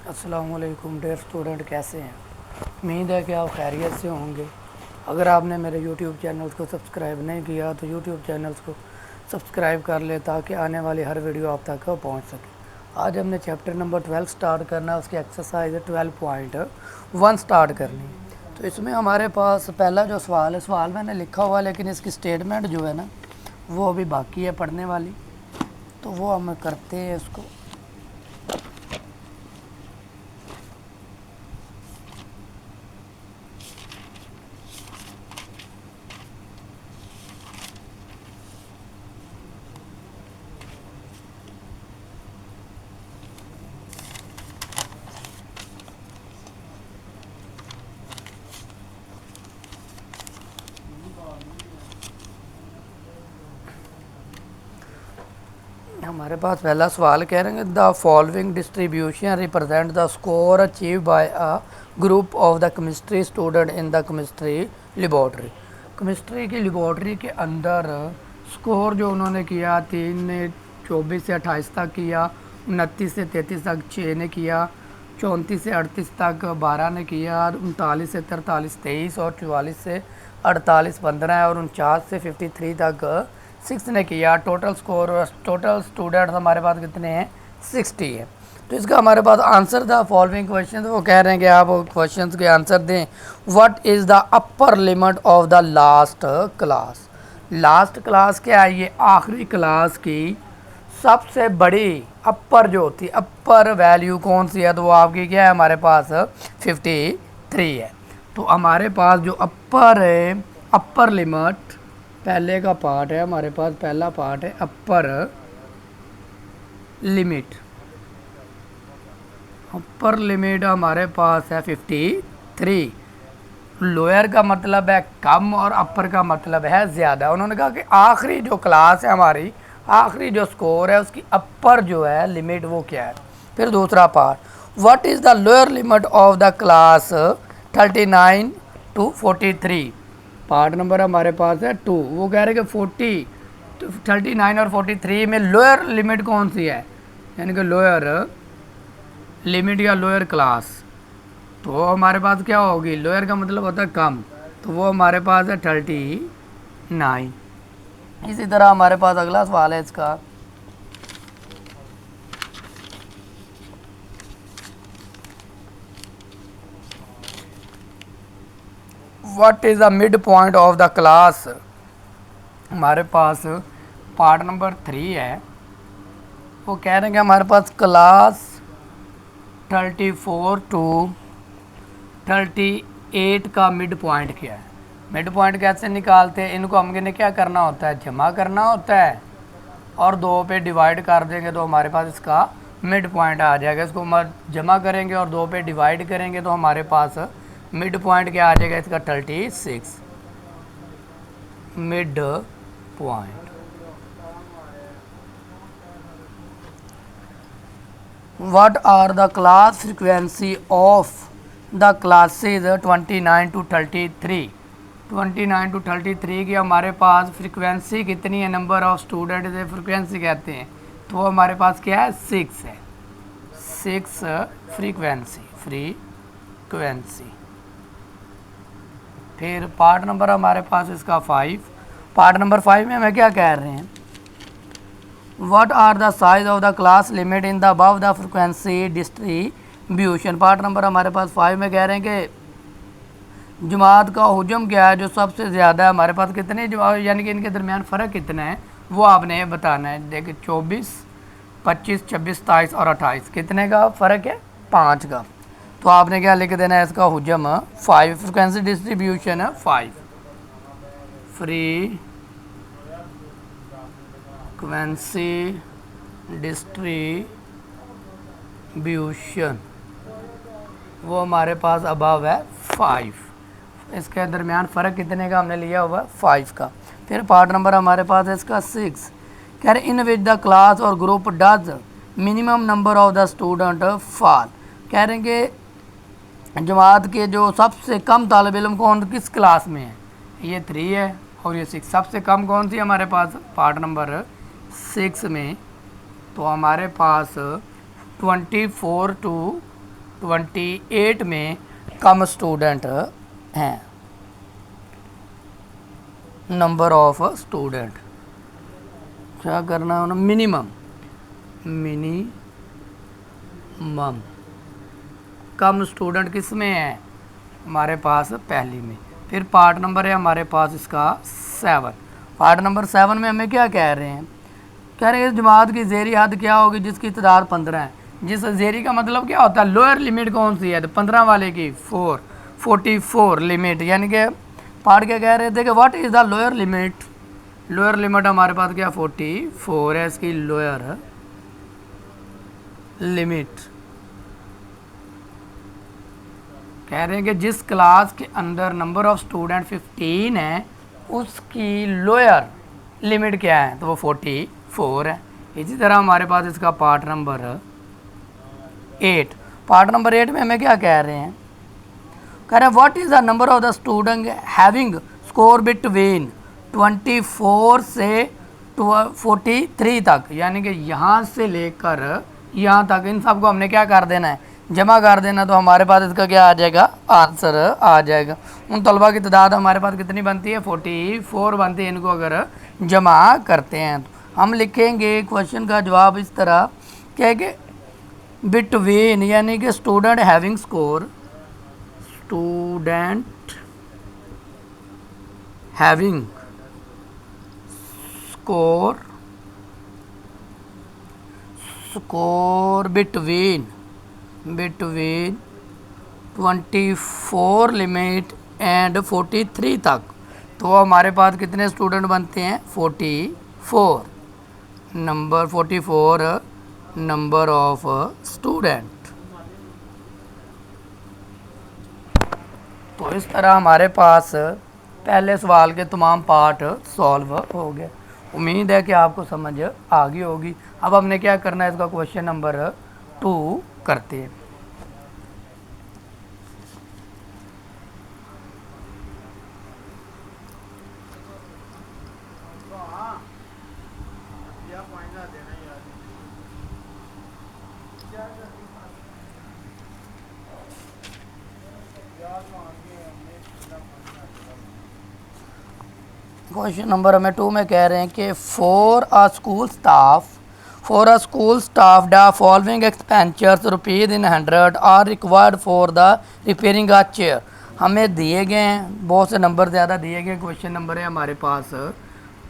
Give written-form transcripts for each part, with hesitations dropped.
अस्सलामुअलैकुम dear student, कैसे हैं। उम्मीद है कि आप खैरियत से होंगे। अगर आपने मेरे यूट्यूब चैनल्स को सब्सक्राइब नहीं किया तो यूट्यूब चैनल्स को सब्सक्राइब कर ले ताकि आने वाली हर वीडियो आप तक पहुंच सके। आज हमने चैप्टर नंबर 12 स्टार्ट करना है। उसकी एक्सरसाइज 12.1 स्टार्ट करनी है। तो इसमें हमारे पास पहला जो सवाल मैंने लिखा हुआ है, लेकिन इसकी स्टेटमेंट जो है ना वो अभी बाकी है पढ़ने वाली, तो वो हम करते हैं इसको। हमारे पास पहला सवाल कह रहे हैं the following distribution represent the score achieve by a group of the chemistry student in the chemistry laboratory. Chemistry की लेबॉर्ट्री के अंदर स्कोर जो उन्होंने किया, 3 ने 24 से 28 तक किया, 29 से 33 तक 6 ने किया, 34 से 38 तक 12 ने किया, 39 से 43 23 और 44 से 48 15 है और 49 से 53 तक 6 ने किया। टोटल स्कोर, टोटल स्टूडेंट्स हमारे पास कितने हैं, 60 है। तो इसका हमारे पास आंसर था फॉलोइंग क्वेश्चन। वो कह रहे हैं कि आप क्वेश्चन के आंसर दें। What is the upper limit of the last class. Last class क्या है, ये आखिरी क्लास की सबसे बड़ी अपर जो होती है, अपर वैल्यू कौन सी है, तो वो आपकी क्या है, हमारे पास 53 है। तो हमारे पास जो अपर है, अपर लिमिट पहले का पार्ट है, हमारे पास पहला पार्ट है अपर लिमिट। अपर लिमिट हमारे पास है 53। लोअर का मतलब है कम और अपर का मतलब है ज़्यादा। उन्होंने कहा कि आखिरी जो क्लास है हमारी, आखिरी जो स्कोर है उसकी अपर जो है लिमिट वो क्या है। फिर दूसरा part, what is the lower limit of the class 39 to 43। Part number हमारे पास है 2। वो कह रहे हैं कि 40 तो 39 और 43 में लोअर लिमिट कौन सी है, यानी कि लोअर लिमिट या लोअर क्लास। तो हमारे पास क्या होगी, लोअर का मतलब होता है कम, तो वो हमारे पास है 39। इसी तरह हमारे पास अगला सवाल है इसका, what is the mid point of the class. हमारे पास पार्ट नंबर 3 है। वो कह रहे हैं कि हमारे पास क्लास 34 to 38 का मिड पॉइंट क्या है। मिड पॉइंट कैसे निकालते हैं, इनको हमने क्या करना होता है, जमा करना होता है और 2 पे डिवाइड कर देंगे तो हमारे पास इसका मिड पॉइंट आ जाएगा। इसको हम जमा करेंगे और 2 पे डिवाइड करेंगे तो हमारे पास मिड पॉइंट क्या आ जाएगा, इसका 36 mid point. What are the class frequency of the classes 29 to 33। 29 to 33 की हमारे पास फ्रीक्वेंसी कितनी है, नंबर ऑफ स्टूडेंट से फ्रीक्वेंसी कहते हैं, तो वो हमारे पास क्या है, 6 है। 6 फ्रीक्वेंसी। फिर पार्ट नंबर हमारे पास इसका 5। पार्ट नंबर 5 में हमें क्या कह रहे हैं, what are the size of the class limit in the above the frequency distribution. Part number हमारे पास 5 में कह रहे हैं कि जमात का हुजम क्या है जो सबसे ज़्यादा है। हमारे पास कितने जमात, यानी कि इनके दरमियान फ़र्क कितना है वो आपने बताना है। देखिए 24 25 26 27 और 28 कितने का फ़र्क है, 5 का। तो आपने क्या लिख देना है, इसका हुजम 5, फ्रिक्वेंसी डिस्ट्रीब्यूशन है 5। फ्रीक्वेंसी डिस्ट्रीब्यूशन वो हमारे पास अबव है 5। इसके दरमियान फ़र्क कितने का हमने लिया हुआ, 5 का। फिर पार्ट नंबर हमारे पास है इसका 6। कह रहे इन विच द क्लास और group does minimum number of the student fall. कह रहे हैं कि जमात के जो सबसे कम तालिब इल्म कौन किस क्लास में है, ये 3 है और ये 6। सबसे कम कौन सी हमारे पास, पार्ट नंबर 6 में। तो हमारे पास 24 to 28 में कम स्टूडेंट हैं, नंबर ऑफ स्टूडेंट क्या करना है, मिनिमम कम स्टूडेंट किस में है, हमारे पास पहली में। फिर पार्ट नंबर है हमारे पास इसका 7। पार्ट नंबर 7 में हमें क्या कह रहे हैं, कह रहे हैं इस जमात की ज़ेरी हद क्या होगी जिसकी तादाद 15 है। जिस ज़ेरी का मतलब क्या होता है, लोअर लिमिट कौन सी है, तो 15 वाले की 44 लिमिट, यानी कि पार्ट क्या कह रहे थे कि what is the lower limit. Lower limit हमारे पास क्या 44 है, इसकी लोअर लिमिट। कह रहे हैं कि जिस क्लास के अंदर नंबर ऑफ स्टूडेंट 15 है उसकी लोअर लिमिट क्या है, तो वो 44 है। इसी तरह हमारे पास इसका पार्ट नंबर 8। पार्ट नंबर 8 में हमें क्या कह रहे हैं, कह रहे हैं what is the number of the student having score between 24 से 43 तक, यानी कि यहाँ से लेकर यहाँ तक इन सब को हमने क्या कर देना है, जमा कर देना। तो हमारे पास इसका क्या आ जाएगा, आंसर आ जाएगा। उन तलबा की तादाद हमारे पास कितनी बनती है, 44 बनती है। इनको अगर जमा करते हैं तो हम लिखेंगे क्वेश्चन का जवाब इस तरह क्या कि बिटवीन, यानी कि student having score, student having score between 24 limit and 43 तक, तो हमारे पास कितने स्टूडेंट बनते हैं, 44 नंबर ऑफ स्टूडेंट। तो इस तरह हमारे पास पहले सवाल के तमाम पार्ट सॉल्व हो गए। उम्मीद है कि आपको समझ आ गई होगी। अब हमने क्या करना है, इसका क्वेश्चन नंबर 2 करते हैं। क्वेश्चन नंबर हमें 2 में कह रहे हैं कि for a school staff the following expenditures rupees in 100 are required for the repairing a chair. हमें दिए गए हैं, बहुत से नंबर ज़्यादा दिए गए। क्वेश्चन नंबर है हमारे पास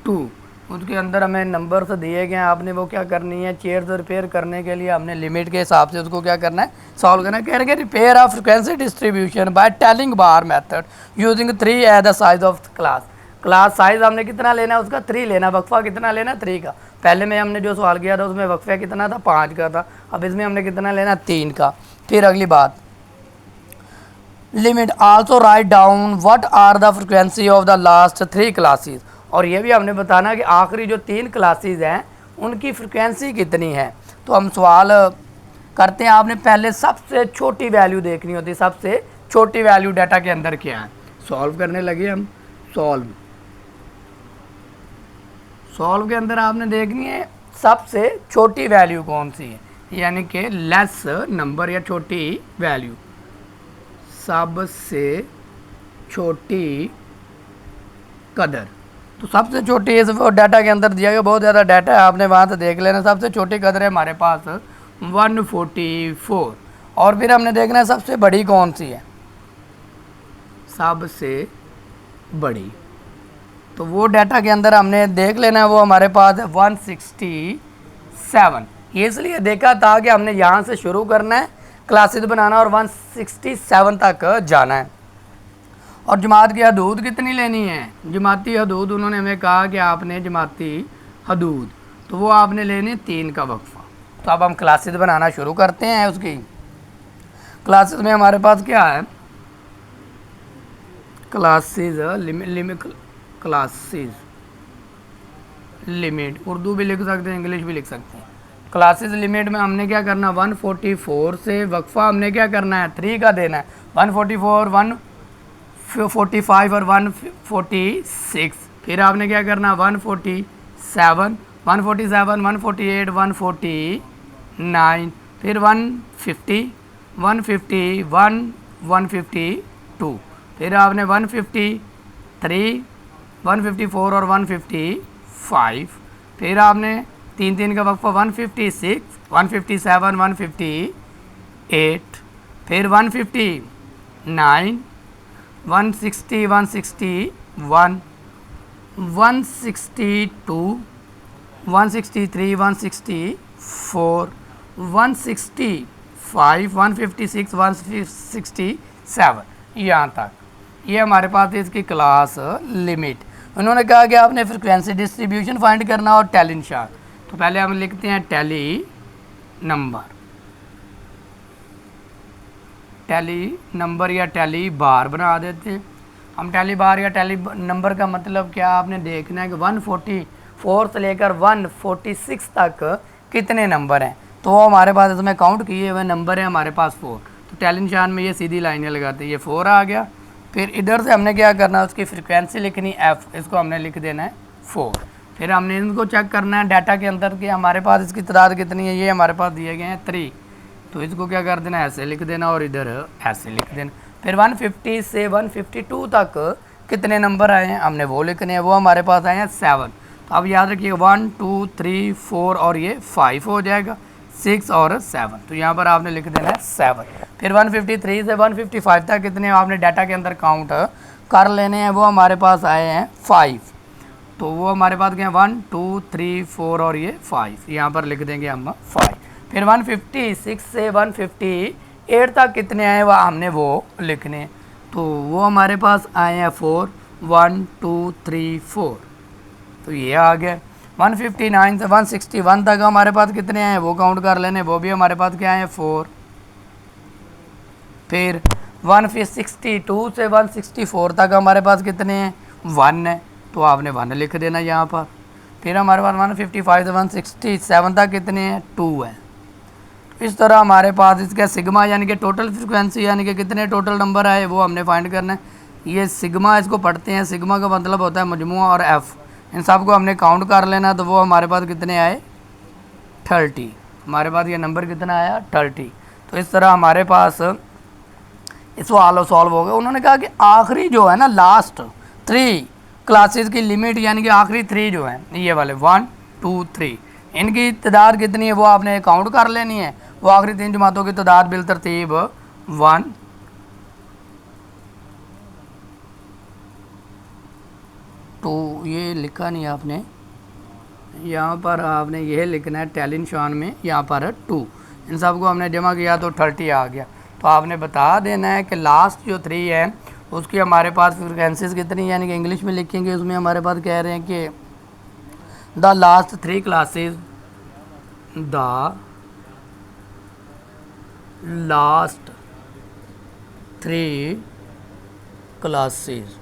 2, उसके अंदर हमें नंबर से दिए गए हैं। आपने वो क्या करनी है, चेयर से रिपेयर करने के लिए हमने लिमिट के हिसाब से उसको क्या करना है, सॉल्व करना है। कह रहे हैं repair of frequency distribution by telling bar method using 3 as the size of class size हमने कितना लेना है, उसका 3 लेना। वक्फा कितना लेना, 3 का। पहले में हमने जो सवाल किया था उसमें वक्फा कितना था, 5 का था। अब इसमें हमने कितना लेना, 3 का। फिर अगली बात, limit also write down what are the frequency of the last 3 classes. और ये भी हमने बताना कि आखिरी जो 3 क्लासेस हैं उनकी फ्रिक्वेंसी कितनी है। तो हम सवाल करते हैं, आपने पहले सबसे छोटी वैल्यू देखनी होती है। सबसे छोटी वैल्यू डाटा के अंदर क्या है, सॉल्व करने लगे हम। सॉल्व के अंदर आपने देखनी है सबसे छोटी वैल्यू कौन सी है, यानी कि लेस नंबर या छोटी वैल्यू, सबसे छोटी कदर। तो सबसे छोटी इस डाटा के अंदर दिया गया, बहुत ज़्यादा डाटा है, आपने वहाँ से देख लेना। सबसे छोटी कदर है हमारे पास 144। और फिर हमने देखना है सबसे बड़ी कौन सी है, सबसे बड़ी। तो वो डाटा के अंदर हमने देख लेना है, वो हमारे पास है 167। ये इसलिए देखा था कि हमने यहाँ से शुरू करना है, क्लासेस बनाना और 167 तक जाना है। और जमात की हदूद कितनी लेनी है, जमाती हदूद उन्होंने हमें कहा कि आपने जमाती हदूद, तो वो आपने लेनी 3 का वक्फा। तो अब हम क्लासेस बनाना शुरू करते हैं। उसकी क्लासेस में हमारे पास क्या है, क्लासेस लिमिट उर्दू भी लिख सकते हैं, इंग्लिश भी लिख सकते हैं। क्लासेस लिमिट में हमने क्या करना, 144 से वक्फा हमने क्या करना है, 3 का देना है। 144, 145 और 146। फिर आपने क्या करना, 147, 148, 149, फिर 150, 151, 152, फिर आपने 153, 154 और 155, फिर आपने 3 का वक्फा 156, 157, 158, फिर 159, 160, 161, 162, 163, 164, 165, 156, 167, यहाँ तक ये हमारे पास है इसकी क्लास लिमिट। उन्होंने कहा कि आपने फ्रिक्वेंसी डिस्ट्रीब्यूशन फाइंड करना और टैली निशान। तो पहले हम लिखते हैं टैली नंबर या टैली बार बना देते हैं हम। टैली बार या टैली नंबर का मतलब क्या आपने देखना है कि 144 से लेकर 146 तक कितने नंबर हैं। तो वो हमारे पास इसमें काउंट किए हुए नंबर हैं हमारे पास 4। तो टैली निशान में ये सीधी लाइनें लगाते हैं, ये 4 आ गया। फिर इधर से हमने क्या करना है, उसकी फ्रिक्वेंसी लिखनी f, इसको हमने लिख देना है 4। फिर हमने इनको चेक करना है डाटा के अंदर कि हमारे पास इसकी तादाद कितनी है। ये हमारे पास दिए गए हैं 3, तो इसको क्या कर देना, ऐसे लिख देना और इधर ऐसे लिख देना। फिर 150 से 152 तक कितने नंबर आए हैं हमने वो लिखने हैं, वो हमारे पास आए हैं 7। तो अब याद रखिए 1 2 3 4 और ये 5 हो जाएगा, 6 और 7, तो यहाँ पर आपने लिख देना है 7। फिर 153 से 155 तक कितने आपने डाटा के अंदर काउंट कर लेने हैं, वो हमारे पास आए हैं 5। तो वो हमारे पास गए 1 2 3 4 और ये 5, यहाँ पर लिख देंगे हम 5। फिर 156 से 158 तक कितने आए वह हमने वो लिखने, तो वो हमारे पास आए हैं 4, 1 2 3 4, तो ये आ गया। 159 से 161 तक हमारे पास कितने हैं वो काउंट कर लेने, वो भी हमारे पास क्या है 4। फिर 162 से 164 तक हमारे पास कितने हैं 1 है, तो आपने 1 लिख देना यहाँ पर। फिर हमारे पास 155 से 167 तक कितने हैं 2 है। इस तरह हमारे पास इसका सिग्मा यानी कि टोटल फ्रिक्वेंसी यानी कि कितने टोटल नंबर आए वो हमने फाइंड करना है। ये सिग्मा इसको पढ़ते हैं, सिग्मा का मतलब होता है मजमूआ और एफ़, इन सब को हमने काउंट कर लेना। तो वो हमारे पास कितने आए 30, हमारे पास ये नंबर कितना आया 30। तो इस तरह हमारे पास इस सवाल सॉल्व हो गया। उन्होंने कहा कि आखिरी जो है ना लास्ट 3 क्लासेस की लिमिट यानी कि आखिरी 3 जो हैं ये वाले 1 2 3 इनकी तादाद कितनी है वो आपने काउंट कर लेनी है। वो आखिरी 3 जमातों की तादाद बिलतरतीब 1 2, ये लिखा नहीं आपने, यहाँ पर आपने यह लिखना है टैली निशान में, यहाँ पर 2, इन सब को हमने जमा किया तो 30 आ गया। तो आपने बता देना है कि लास्ट जो 3 है उसकी हमारे पास फ्रिक्वेंसीज कितनी, यानी कि इंग्लिश में लिखेंगे उसमें हमारे पास कह रहे हैं कि the last 3 classes, the last 3 classes,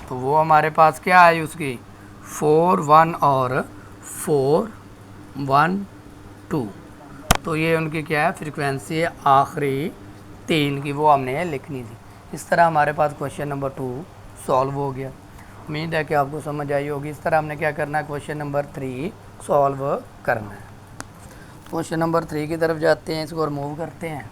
तो वो हमारे पास क्या है उसकी 4 1 और 4 1 2, तो ये उनकी क्या है फ्रिक्वेंसी है आखिरी 3 की, वो हमने लिखनी थी। इस तरह हमारे पास क्वेश्चन नंबर 2 सॉल्व हो गया। उम्मीद है कि आपको समझ आई होगी। इस तरह हमने क्या करना है क्वेश्चन नंबर 3 सॉल्व करना है। क्वेश्चन नंबर 3 की तरफ जाते हैं, इसको रिमूव करते हैं।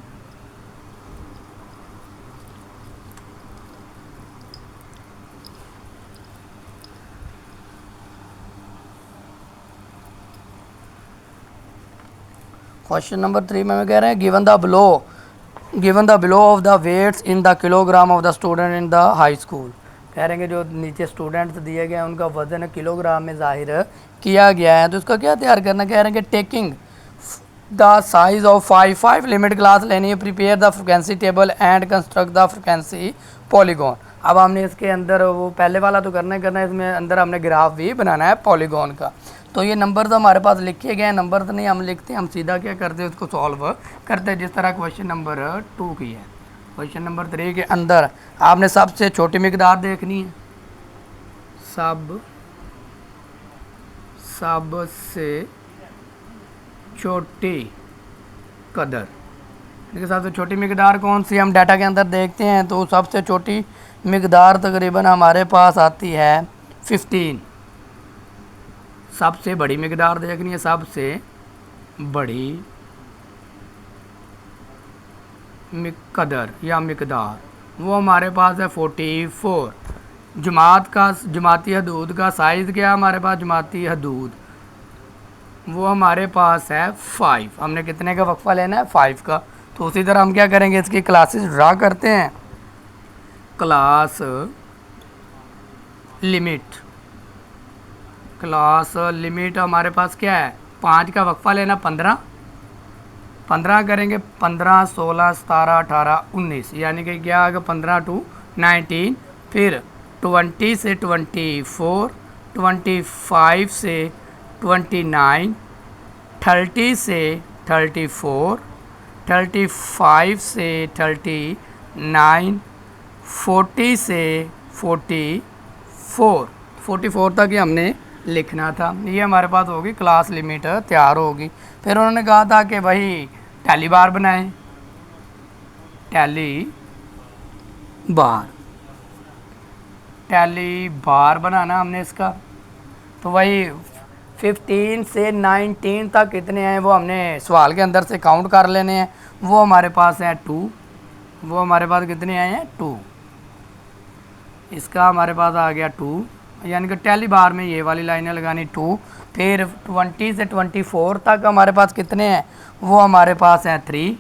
क्वेश्चन नंबर 3 में कह रहे हैं given the below of the weights in the kilogram of the student in the high school. कह रहे हैं कि जो नीचे स्टूडेंट्स दिए गए हैं उनका वज़न किलोग्राम में ज़ाहिर किया गया है। तो इसका क्या तैयार करना, कह रहे हैं कि taking the size of 5 limit class लेनी है, prepare the frequency table and construct the frequency polygon. अब हमने इसके अंदर वो पहले वाला तो करना है, इसमें अंदर हमने ग्राफ भी बनाना है पॉलीगॉन का। तो ये नंबर तो हमारे पास लिखे गए हैं, नंबर तो नहीं हम लिखते, हम सीधा क्या करते हैं उसको सॉल्व करते हैं जिस तरह क्वेश्चन नंबर 2 की है। क्वेश्चन नंबर 3 के अंदर आपने सबसे छोटी मिकदार देखनी है, सबसे छोटी कदर, देखिए सबसे छोटी मिकदार कौन सी हम डाटा के अंदर देखते हैं। तो सबसे छोटी मिकदार तकरीबन हमारे पास आती है 15। सबसे बड़ी मिकदार देखनी है, सबसे बड़ी कदर या मिकदार, वो हमारे पास है 44। जमाती हदूद का साइज़ क्या है हमारे पास, जमाती हदूद वो हमारे पास है 5। हमने कितने का वक्फा लेना है, 5 का। तो उसी तरह हम क्या करेंगे, इसकी क्लासेस ड्रा करते हैं। क्लास लिमिट हमारे पास क्या है, 5 का वक्फा लेना 15 करेंगे, 15, 16, 17, 18, 19, यानी कि क्या आएगा 15 to 19। फिर 20 से 24, 25 से 29, 30 से 34, 35 से 39, 40 से 44 तक ही हमने लिखना था। ये हमारे पास होगी क्लास लिमिट तैयार होगी। फिर उन्होंने कहा था कि भाई टैली बार बनाएं, टैली बार बनाना हमने इसका। तो वही 15 से 19 तक कितने हैं वो हमने सवाल के अंदर से काउंट कर लेने हैं। वो हमारे पास है 2, वो हमारे पास कितने आए हैं 2, इसका हमारे पास आ गया 2, यानी कि टैली बार में ये वाली लाइनें लगानी 2। फिर 20 से 24 तक हमारे पास कितने हैं, वो हमारे पास हैं 3,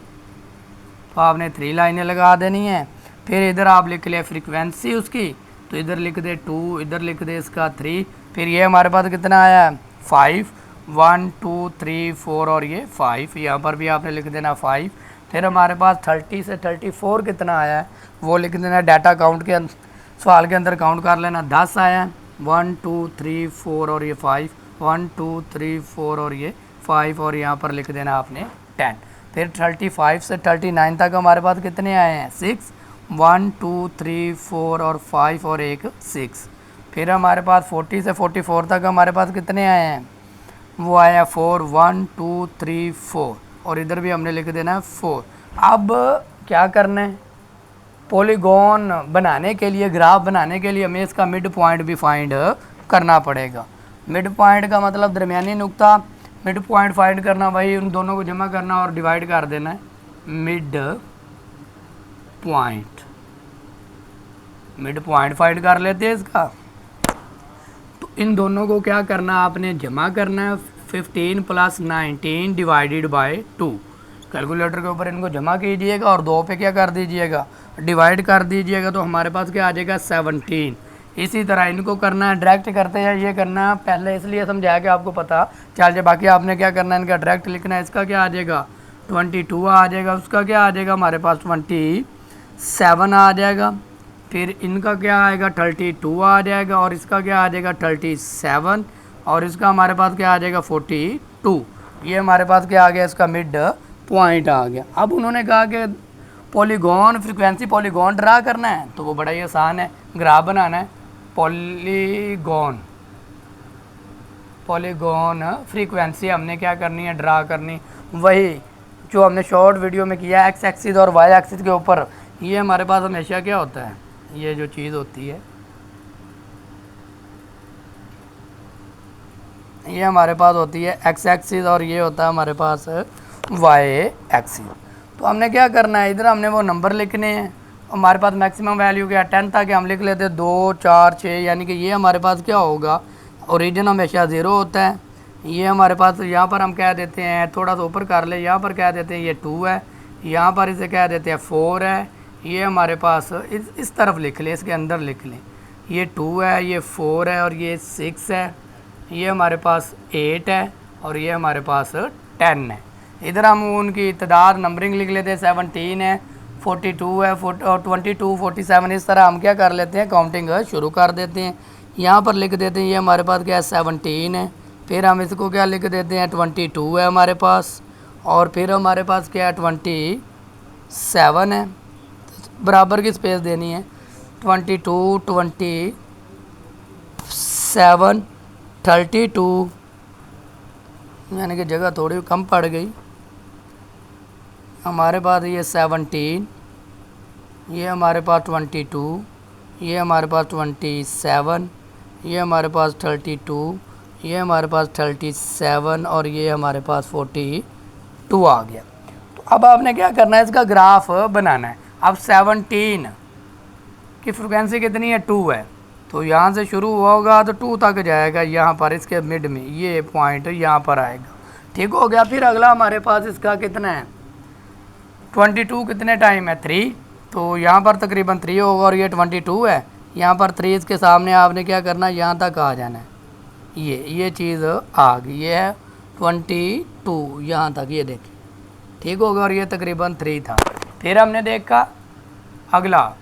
तो आपने 3 लाइनें लगा देनी है। फिर इधर आप लिख ले फ्रीक्वेंसी उसकी, तो इधर लिख दे 2, इधर लिख दे इसका 3। फिर ये हमारे पास कितना आया है 5, 1, 2, 3, 4 और ये 5, यहाँ पर भी आपने लिख देना 5। फिर हमारे पास 30 से 34 कितना आया है वो लिख देना, डाटा काउंट के सवाल के अंदर काउंट कर लेना, 10 आया है, 1, 2, 3, 4 और ये 5, 1, 2, 3, 4 और ये 5, और यहाँ पर लिख देना आपने 10। फिर 35 से 39 तक हमारे पास कितने आए हैं 6, 1, 2, 3, 4 और 5 और एक 6। फिर हमारे पास 40 से 44 तक हमारे पास कितने आए हैं, वो आया 4, 1, 2, 3, 4, और इधर भी हमने लिख देना है 4। अब क्या करना है, पॉलीगॉन बनाने के लिए, ग्राफ बनाने के लिए हमें इसका मिड पॉइंट भी फाइंड करना पड़ेगा। मिड पॉइंट का मतलब दरमियानी नुक्ता, मिड पॉइंट फाइंड करना, वही उन दोनों को जमा करना और डिवाइड कर देना है। मिड पॉइंट फाइंड कर लेते हैं इसका। तो इन दोनों को क्या करना, आपने जमा करना है, 15 + 19 डिवाइडेड बाय 2। कैलकुलेटर के ऊपर इनको जमा कीजिएगा और 2 पे क्या कर दीजिएगा, डिवाइड कर दीजिएगा, तो हमारे पास क्या आ जाएगा 17। इसी तरह इनको करना है, डायरेक्ट करते हैं, ये करना है पहले इसलिए समझाया कि आपको पता चल जाए। बाकी आपने क्या करना है, इनका डायरेक्ट लिखना है। इसका क्या आ जाएगा 22 आ जाएगा, उसका क्या आ जाएगा हमारे पास 27 आ जाएगा। फिर इनका क्या आएगा 32 आ जाएगा, और इसका क्या आ जाएगा 37, और इसका हमारे पास क्या आ जाएगा 42। ये हमारे पास क्या आ गया, इसका मिड पॉइंट आ गया। अब उन्होंने कहा कि पॉलीगॉन फ्रीक्वेंसी पॉलीगॉन ड्रा करना है, तो वो बड़ा ही आसान है, ग्राफ बनाना है। पॉलीगॉन फ्रीक्वेंसी हमने क्या करनी है, ड्रा करनी, वही जो हमने शॉर्ट वीडियो में किया एक्स एक्सिस और वाई एक्सिस के ऊपर। ये हमारे पास हमेशा क्या होता है, ये जो चीज़ होती है ये हमारे पास होती है एक्स एक्सिस, और ये होता है हमारे पास वाई एक्सिस। तो हमने क्या करना है, इधर हमने वो नंबर लिखने हैं। हमारे पास मैक्सिमम वैल्यू क्या 10 था कि हम लिख लेते हैं 2, 4, 6, यानी कि ये हमारे पास क्या होगा, ओरिजिन हमेशा 0 होता है। ये हमारे पास यहाँ पर हम कह देते हैं, थोड़ा सा ऊपर कर ले, यहाँ पर कह देते हैं ये 2 है, यहाँ पर इसे कह देते हैं 4 है। ये हमारे पास इस तरफ लिख लें, इसके अंदर लिख लें, ये 2 है, ये 4 है, और ये 6 है, ये हमारे पास 8 है, और ये हमारे पास 10 है। इधर हम उनकी तादाद नंबरिंग लिख लेते हैं, 17 है, 42 है, 22, 47, इस तरह हम क्या कर लेते हैं, काउंटिंग शुरू कर देते हैं। यहाँ पर लिख देते हैं ये हमारे पास क्या है 17 है, फिर हम इसको क्या लिख देते हैं 22 है हमारे पास, और फिर हमारे पास क्या है 27 है, बराबर की स्पेस देनी है, 22, 27, 32, यानी कि जगह थोड़ी कम पड़ गई। हमारे पास ये 17, ये हमारे पास 22, ये हमारे पास 27, ये हमारे पास 32, ये हमारे पास 37, और ये हमारे पास 42 आ गया। तो अब आपने क्या करना है, इसका ग्राफ बनाना है। अब 17 की फ्रिक्वेंसी कितनी है, 2 है, तो यहाँ से शुरू होगा तो 2 तक जाएगा, यहाँ पर इसके मिड में ये पॉइंट यहाँ पर आएगा। ठीक हो गया। फिर अगला हमारे पास इसका कितना है, 22 कितने टाइम है, 3, तो यहाँ पर तकरीबन 3 होगा और ये 22 है, यहाँ पर 3 इसके सामने आपने क्या करना है, यहाँ तक आ जाना है। ये चीज़ आ गई, ये है 22 यहाँ तक, ये देखिए ठीक होगा, और ये तकरीबन 3 था। फिर हमने देखा अगला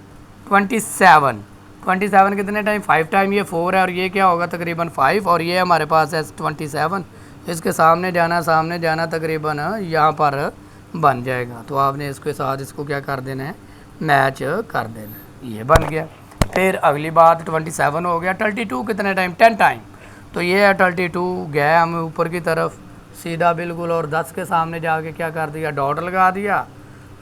27 कितने टाइम, 5 टाइम, ये 4 है और ये क्या होगा तकरीबन 5, और ये हमारे पास है 27, इसके सामने जाना तकरीबन यहाँ पर बन जाएगा। तो आपने इसके साथ इसको क्या कर देना है, मैच कर देना है, ये बन गया। फिर अगली बात 27 हो गया, 32 कितने टाइम, 10 टाइम, तो ये है 32, गए हम ऊपर की तरफ सीधा बिल्कुल, और 10 के सामने जाके क्या कर दिया, डॉट लगा दिया,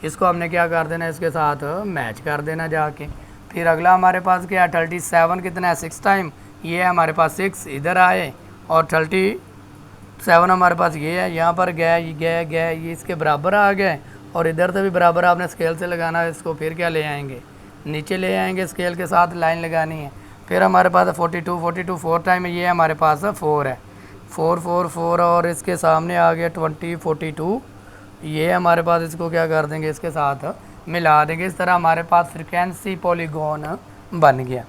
इसको हमने क्या कर देना, इसके साथ मैच कर देना जाके। फिर अगला हमारे पास क्या है, 37 कितना है, 6 टाइम, ये है हमारे पास 6, इधर आए और 37 हमारे पास ये है, यहाँ पर गए ये इसके बराबर आ गए, और इधर से भी बराबर आपने स्केल से लगाना है इसको। फिर क्या ले आएंगे, नीचे ले आएंगे, स्केल के साथ लाइन लगानी है। फिर हमारे पास है 42 4 टाइम है, ये हमारे पास 4 है, 4 और इसके सामने आ गया 42, ये हमारे पास, इसको क्या कर देंगे, इसके साथ मिला देंगे। इस तरह हमारे पास फ्रिक्वेंसी पॉलीगॉन बन गया।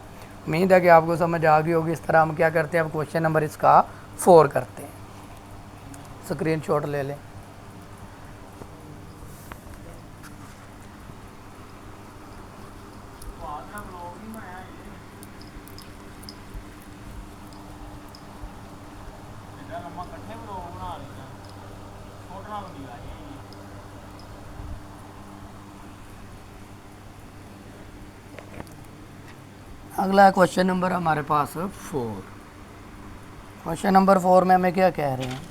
उम्मीद है कि आपको समझ आ गई होगी। इस तरह हम क्या करते हैं, अब क्वेश्चन नंबर इसका 4 करते हैं। स्क्रीनशॉट ले लें। अगला क्वेश्चन नंबर हमारे पास 4। क्वेश्चन नंबर 4 में हमें क्या कह रहे हैं,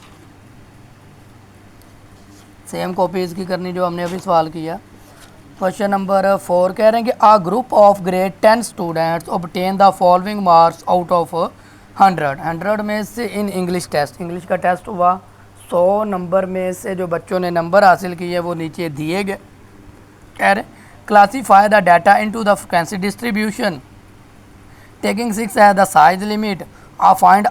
सेम कॉपी इसकी करनी जो हमने अभी सवाल किया। क्वेश्चन नंबर 4 कह रहे हैं कि a group of grade 10 students obtain the following marks out of 100 में से इन इंग्लिश टेस्ट, इंग्लिश का टेस्ट हुआ, 100 नंबर में से जो बच्चों ने नंबर हासिल किए वो नीचे दिए गए। कह रहे classify the data into the frequency distribution taking 6 as the size limit, find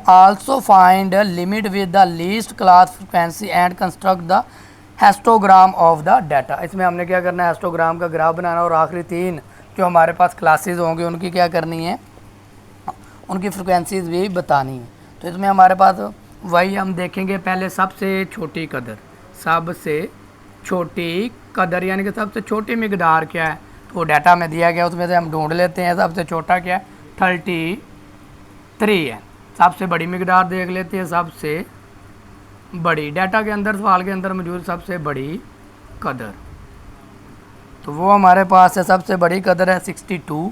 limit with the least class frequency and construct the histogram of the data। इसमें हमने क्या करना है, हिस्टोग्राम का ग्राफ बनाना, और आखिरी 3 जो हमारे पास क्लासेस होंगे उनकी क्या करनी है, उनकी फ्रिक्वेंसीज भी बतानी है। तो इसमें हमारे पास वही हम देखेंगे, पहले सबसे छोटी कदर यानी कि सबसे छोटी मिकदार क्या है, तो डाटा में दिया गया, उसमें से हम ढूंढ लेते हैं। सबसे छोटा क्या है, 33 है। सबसे बड़ी मिकदार देख लेते हैं, सबसे बड़ी डाटा के अंदर, सवाल के अंदर मौजूद सबसे बड़ी कदर, तो वो हमारे पास है, सबसे बड़ी कदर है 62।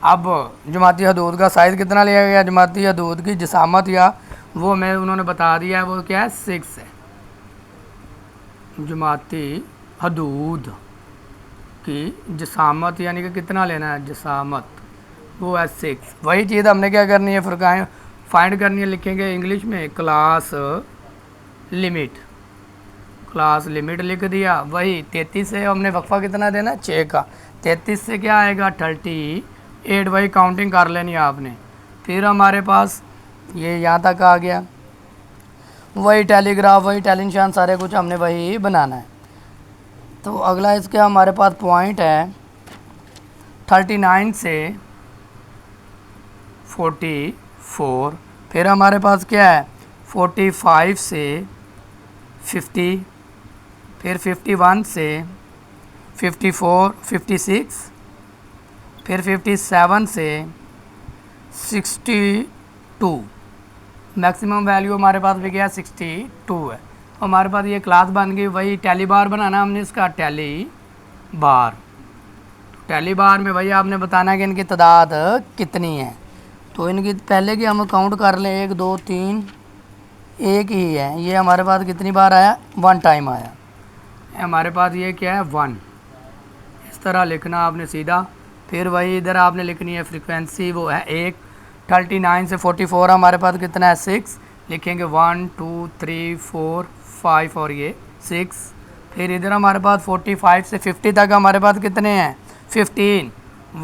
अब जमाती हदूद का साइज़ कितना लिया गया, जमाती हदूद की जिसामत या वो मैं उन्होंने बता दिया है, वो क्या है, 6 है। जमाती हदूद की जिसामत यानी कि कितना लेना है, जिसामत, वो है 6। वही चीज़ हमने क्या करनी है, फ्रिक्वेंसी फाइंड करनी है, लिखेंगे इंग्लिश में क्लास लिमिट लिख दिया। वही 33 से हमने वक्फा कितना देना, 6 का, 33 से क्या आएगा, 38, वही काउंटिंग कर लेनी है आपने। फिर हमारे पास ये यहाँ तक आ गया, वही टेलीग्राफ, वही टेली निशान, सारे कुछ हमने वही बनाना है। तो अगला इसके हमारे पास पॉइंट है 39 से 44, फिर हमारे पास क्या है 45 से 50, फिर 51 से 54, 56, फिर 57 से 62, मैक्सिमम वैल्यू हमारे पास भी गया 62 है। तो हमारे पास ये क्लास बन गई। वही टैली बार बनाना हमने, इसका टैली बार में वही आपने बताना है कि इनकी तादाद कितनी है। तो इनकी पहले की हम काउंट कर लें, 1 2 3, एक ही है। ये हमारे पास कितनी बार आया, 1 टाइम आया हमारे पास। ये क्या है, 1, इस तरह लिखना आपने सीधा। फिर वही इधर आपने लिखनी है फ्रीक्वेंसी, वो है 1। 39 से 44 हमारे पास कितना है, 6, लिखेंगे 1 2 3 4 5 और ये 6। फिर इधर हमारे पास 45 से 50 तक हमारे पास कितने हैं 15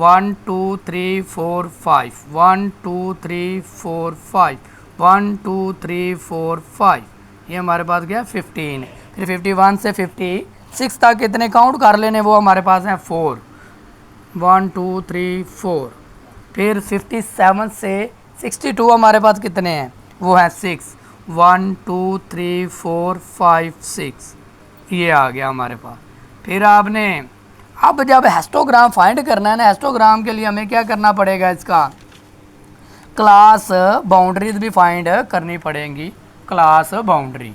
1 2 3 4 5 1 2 3 4 5 1 2 3 4 5 ये हमारे पास क्या 15 है। फिर 51 से 56 तक कितने काउंट कर लेने वो हमारे पास हैं 4 1 2 3 4। फिर 57 से 62 हमारे पास कितने हैं वो हैं 6 1 2 3 4 5 6 ये आ गया हमारे पास। फिर आपने अब जब हिस्टोग्राम फाइंड करना है ना हिस्टोग्राम के लिए हमें क्या करना पड़ेगा इसका क्लास बाउंड्रीज भी फाइंड करनी पड़ेंगी। क्लास बाउंड्री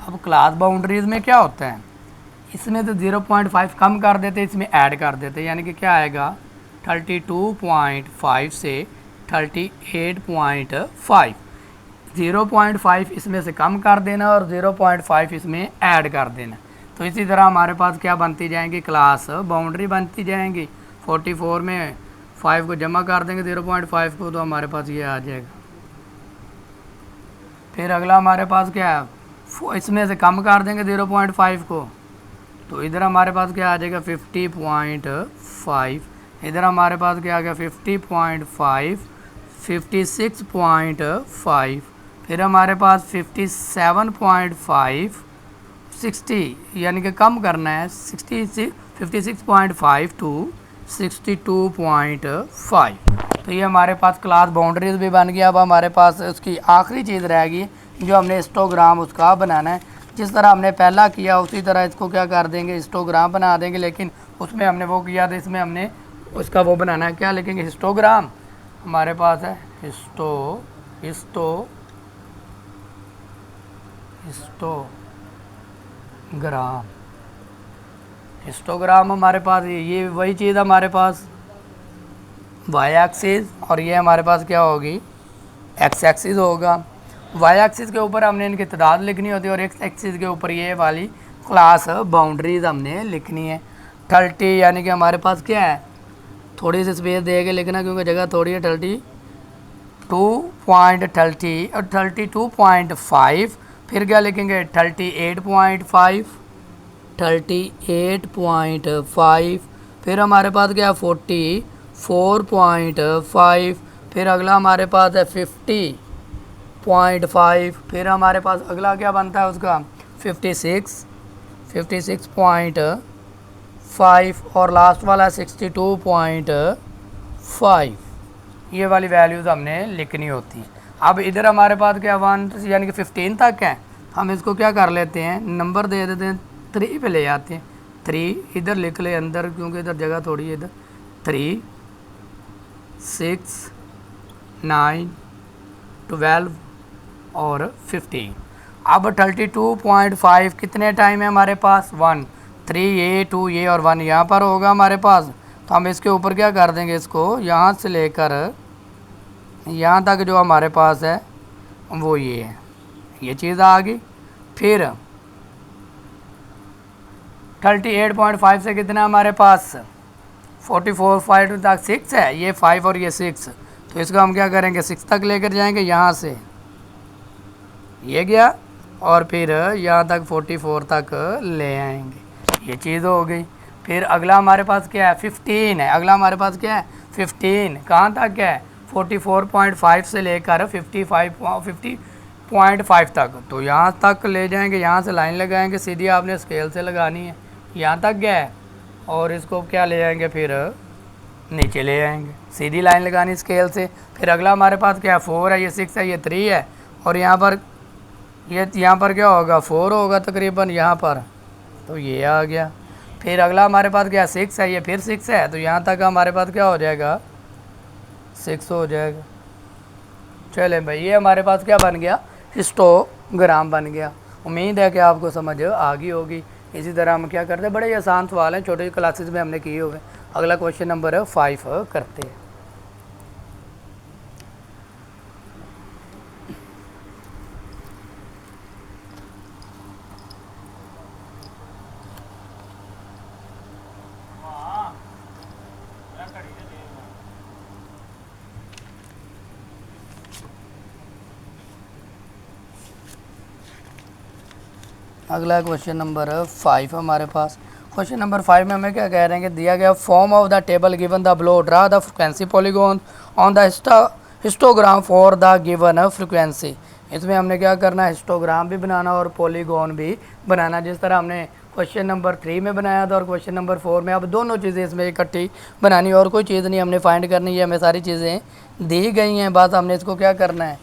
अब क्लास बाउंड्रीज में क्या होता है इसमें तो 0.5 कम कर देते इसमें ऐड कर देते यानी कि क्या आएगा 32.5 से 38.5 0.5 इसमें से कम कर देना और 0.5 इसमें ऐड कर देना। तो इसी तरह हमारे पास क्या बनती जाएंगी क्लास बाउंड्री बनती जाएंगी। 44 में 5 को जमा कर देंगे 0.5 को तो हमारे पास ये आ जाएगा। फिर अगला हमारे पास क्या है इसमें से कम कर देंगे 0.5 को तो इधर हमारे पास क्या आ जाएगा 50.5 इधर हमारे पास क्या आ गया 50.5 56.5 फिर हमारे पास 57.5 60 यानी कि कम करना है 56.5 टू 62.5 तो ये हमारे पास क्लास बाउंड्रीज भी बन गया। अब हमारे पास उसकी आखिरी चीज़ रहेगी जो हमने हिस्टोग्राम उसका बनाना है। जिस तरह हमने पहला किया उसी तरह इसको क्या कर देंगे हिस्टोग्राम बना देंगे लेकिन उसमें हमने वो किया था इसमें हमने उसका वो बनाना है क्या लिखेंगे हिस्टोग्राम हमारे पास है हिस्टोग्राम हमारे पास ये वही चीज़ हमारे पास वाई एक्सिस और ये हमारे पास क्या होगी एक्स एक्सिस होगा। वाई एक्सिस के ऊपर हमने इनकी तादाद लिखनी होती है और एक्स एक्सिस के ऊपर ये वाली क्लास बाउंड्रीज हमने लिखनी है। 30 यानी कि हमारे पास क्या है थोड़ी सी स्पेस दे के लिखना क्योंकि जगह थोड़ी है 32.30 और 32.5 फिर क्या लिखेंगे 38.5 फिर हमारे पास क्या है 44.5 फिर अगला हमारे पास है 50.5 फिर हमारे पास अगला क्या बनता है उसका 56.5 और लास्ट वाला 62.5 ये वाली वैल्यूज़ हमने लिखनी होती हैं। अब इधर हमारे पास क्या 1 यानी कि 15 तक है हम इसको क्या कर लेते हैं नंबर दे देते हैं 3 पे ले आते हैं 3 इधर लिख ले अंदर क्योंकि इधर जगह थोड़ी है इधर 3 6 9 12 और 15। अब 32.5 कितने टाइम है हमारे पास 1 3 ये 2 ये और 1 यहाँ पर होगा हमारे पास तो हम इसके ऊपर क्या कर देंगे इसको यहाँ से लेकर यहाँ तक जो हमारे पास है वो ये है ये चीज़ आ गई। फिर 38.5 से कितना हमारे पास 44.5 तक 6 है ये 5 और ये 6 तो इसको हम क्या करेंगे 6 तक लेकर जाएंगे यहाँ से ये गया और फिर यहाँ तक 44 तक ले आएंगे ये चीज़ हो गई। फिर अगला हमारे पास क्या है 15 है अगला हमारे पास क्या है 15 कहाँ तक है 44.5 से लेकर 50.5 तक तो यहाँ तक ले जाएंगे यहाँ से लाइन लगाएंगे सीधी आपने स्केल से लगानी है यहाँ तक गया है और इसको क्या ले जाएंगे फिर नीचे ले आएंगे सीधी लाइन लगानी स्केल से। फिर अगला हमारे पास क्या है 4 है ये 6 है ये 3 है और यहाँ पर क्या होगा 4 होगा तकरीबन यहाँ पर तो ये आ गया। फिर अगला हमारे पास क्या 6 है ये फिर 6 है तो यहाँ तक हमारे पास क्या हो जाएगा 6 हो जाएगा। चले भाई ये हमारे पास क्या बन गया हिस्टोग्राम बन गया। उम्मीद है कि आपको समझ आ गई होगी। इसी तरह हम क्या करते हैं बड़े आसान सवाल हैं छोटे क्लासेस में हमने किए हुए। अगला क्वेश्चन नंबर 5 करते हैं। अगला क्वेश्चन नंबर 5 हमारे पास। क्वेश्चन नंबर 5 में हमें क्या कह रहे हैं कि दिया गया form of the table given the below, draw the frequency polygon on the histogram for the given frequency. इसमें हमने क्या करना है, हिस्टोग्राम भी बनाना और पॉलीगॉन भी बनाना, जिस तरह हमने क्वेश्चन नंबर 3 में बनाया था और क्वेश्चन नंबर 4 में। अब दोनों चीज़ें इसमें इकट्ठी बनानी और कोई चीज़ नहीं हमने फाइंड करनी है, हमें सारी चीज़ें दी गई हैं, बस हमने इसको क्या करना है,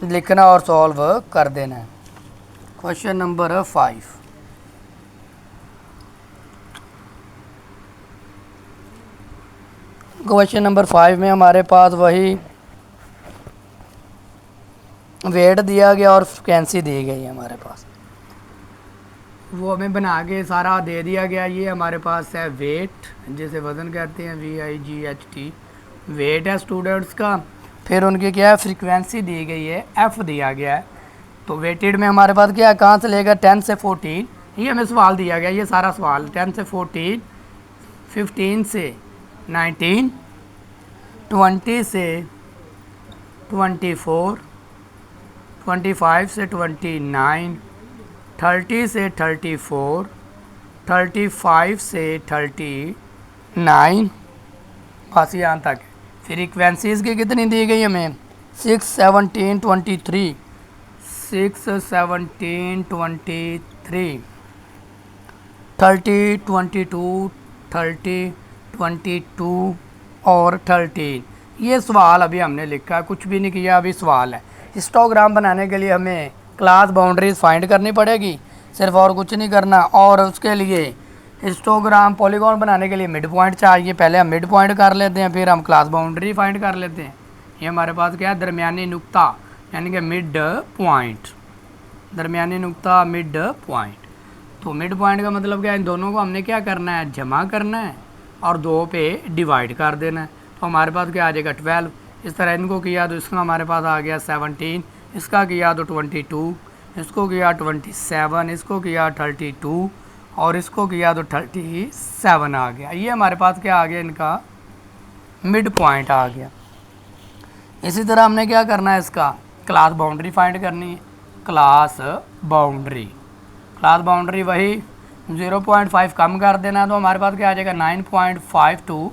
लिखना और सॉल्व कर देना है। Question number 5। क्वेश्चन नंबर 5 में हमारे पास वही वेट दिया गया और फ्रिक्वेंसी दी गई है हमारे पास, वो हमें बना के सारा दे दिया गया। ये हमारे पास है वेट, जिसे वज़न कहते हैं, VIGHT, वेट है स्टूडेंट्स का। फिर उनकी क्या है, फ्रीक्वेंसी दी गई है, F दिया गया है। तो वेटेड में हमारे पास क्या है, कहाँ से लेकर 10 से 14, ये हमें सवाल दिया गया, ये सारा सवाल 10 से 14, 15 से 19, 20 से 24, 25 से 29, 30 से 34, 35 से 39, बस यहाँ तक। फ्रीक्वेंसीज़ की कितनी दी गई हमें, 6, 17, 23, 6, 17, 23, 30, 22, 30, 22 और 13। ये सवाल अभी हमने लिखा है, कुछ भी नहीं किया, अभी सवाल है। हिस्टोग्राम बनाने के लिए हमें क्लास बाउंड्रीज फाइंड करनी पड़ेगी, सिर्फ और कुछ नहीं करना। और उसके लिए हिस्टोग्राम पॉलीगॉन बनाने के लिए मिड पॉइंट चाहिए, पहले हम मिड पॉइंट कर लेते हैं, फिर हम क्लास बाउंड्री फाइंड कर लेते हैं। ये हमारे पास क्या है, दरमियानी नुक्ता, यानी कि मिड पॉइंट, दरमियानी नुक्ता मिड पॉइंट। तो मिड पॉइंट का मतलब क्या है, इन दोनों को हमने क्या करना है, जमा करना है और 2 पे डिवाइड कर देना है। तो हमारे पास क्या आ जाएगा, 12। इस तरह इनको किया तो इसका हमारे पास आ गया 17, इसका किया तो 22, इसको किया 27, इसको किया 32 और इसको किया तो 37 आ गया। ये हमारे पास क्या आ गया, इनका मिड पॉइंट आ गया। इसी तरह हमने क्या करना है, इसका क्लास बाउंड्री फाइंड करनी है। क्लास बाउंड्री, क्लास बाउंड्री वही 0.5 कम कर देना, तो हमारे पास क्या आ जाएगा, 9.5 टू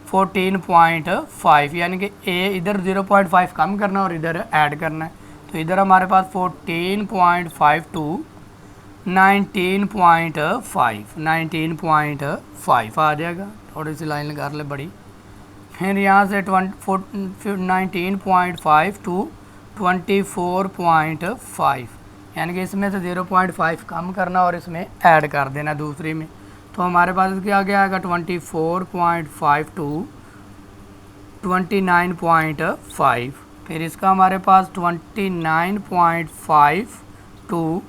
14.5, यानी कि ए इधर 0.5 कम करना और इधर ऐड करना है। तो इधर हमारे पास 14.5 टू 19.5, 19.5 आ जाएगा। थोड़ी सी लाइन कर ले बड़ी। फिर यहाँ से 19.5 टू 24.5, यानी कि इसमें से 0.5 कम करना और इसमें ऐड कर देना दूसरी में। तो हमारे पास क्या क्या आएगा, 24.5 टू 29.5। फिर इसका हमारे पास 29.5 टू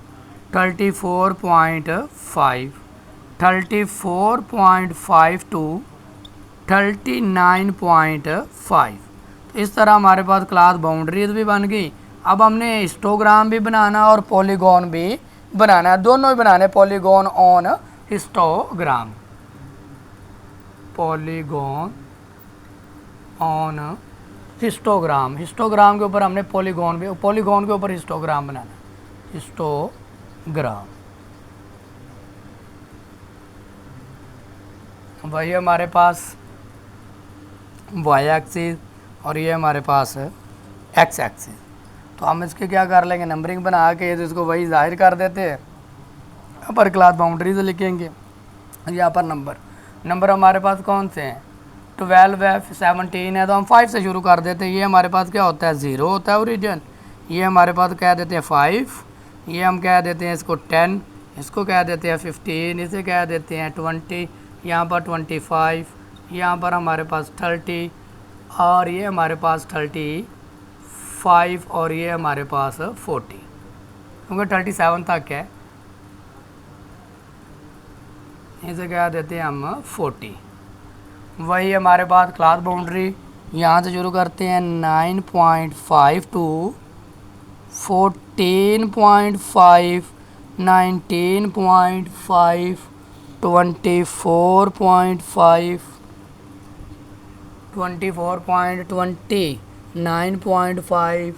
34.5, 34.5 टू 39.5। तो इस तरह हमारे पास क्लास बाउंड्रीज भी बन गई। अब हमने हिस्टोग्राम भी बनाना और पॉलीगॉन भी बनाना है, दोनों ही बनाने, polygon on histogram, polygon on histogram. Histogram के ऊपर हमने पॉलीगॉन भी, पॉलीगॉन के ऊपर हिस्टोग्राम बनाना, हिस्टोग्राम। वही हमारे पास वाई एक्सिस और ये हमारे पास है एक्स एक्सिस। तो हम इसके क्या कर लेंगे, नंबरिंग बना के तो इसको वही जाहिर कर देते हैं। यहाँ पर क्लास बाउंड्रीज लिखेंगे, यहाँ पर नंबर हमारे पास कौन से हैं, 12 है, 17 है, तो हम 5 से शुरू कर देते हैं। ये हमारे पास क्या होता है, 0 होता है ओरिजिन। ये हमारे पास कह देते हैं 5, ये हम कह देते हैं इसको 10, इसको कह देते हैं 15, इसे कह देते हैं 20, यहाँ पर 25, यहाँ पर हमारे पास 30 और ये हमारे पास 35 और ये हमारे पास 40, क्योंकि 37 तक है, इसे कह देते हैं हम 40। वही हमारे पास क्लास बाउंड्री यहाँ से शुरू करते हैं 9.5 टू 14.5, 19.5, 24.5, 24.20, 9.5,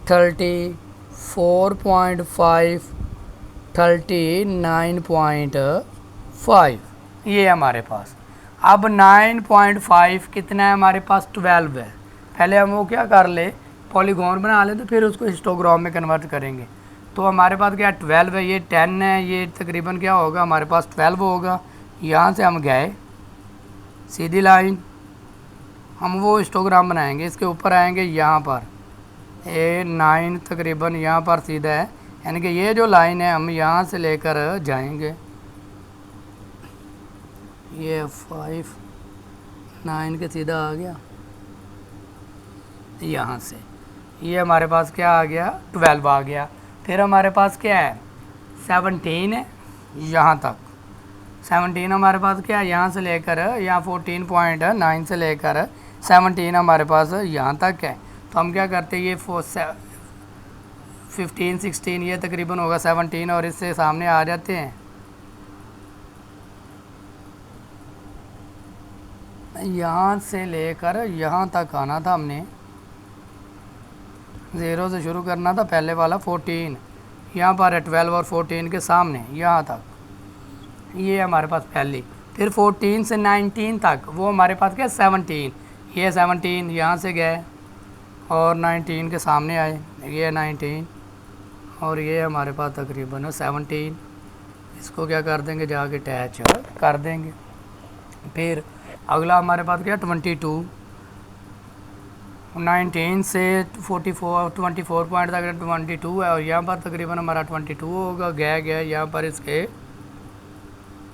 30, 4.5, 39.5 ये है हमारे पास। अब 9.5 कितना है हमारे पास, 12 है। पहले हम वो क्या कर ले, पॉलीगॉन बना ले, तो फिर उसको हिस्टोग्राम में कन्वर्ट करेंगे। तो हमारे पास क्या 12 है, ये 10 है, ये तकरीबन क्या होगा हमारे पास 12 होगा। यहाँ से हम गए सीधी लाइन, हम वो हिस्टोग्राम बनाएंगे, इसके ऊपर आएंगे यहाँ पर A9 तकरीबन यहाँ पर सीधा है, यानी कि ये जो लाइन है हम यहाँ से लेकर जाएंगे, ये 5 9 के सीधा आ गया यहाँ से, ये हमारे पास क्या आ गया 12 आ गया। फिर हमारे पास क्या है 17 है यहाँ तक, 17 हमारे पास क्या है यहाँ से लेकर यहाँ 14.9 से लेकर 17 हमारे पास यहाँ तक है। तो हम क्या करते हैं, ये 15 16 ये तकरीबन होगा 17 और इससे सामने आ जाते हैं। यहाँ से लेकर यहाँ तक आना था हमने, 0 से शुरू करना था, पहले वाला 14 यहाँ पर है 12 और 14 के सामने यहाँ तक, ये हमारे पास पहली। फिर 14 से 19 तक वो हमारे पास क्या 17, ये 17 यहाँ से गए और 19 के सामने आए, ये 19 और ये हमारे पास तकरीबन 17, इसको क्या कर देंगे जाके अटैच कर देंगे। फिर अगला हमारे पास क्या 22, 19 से 44 24 पॉइंट तक 22 है और यहाँ पर तकरीबन हमारा 22 होगा। गया यहाँ पर इसके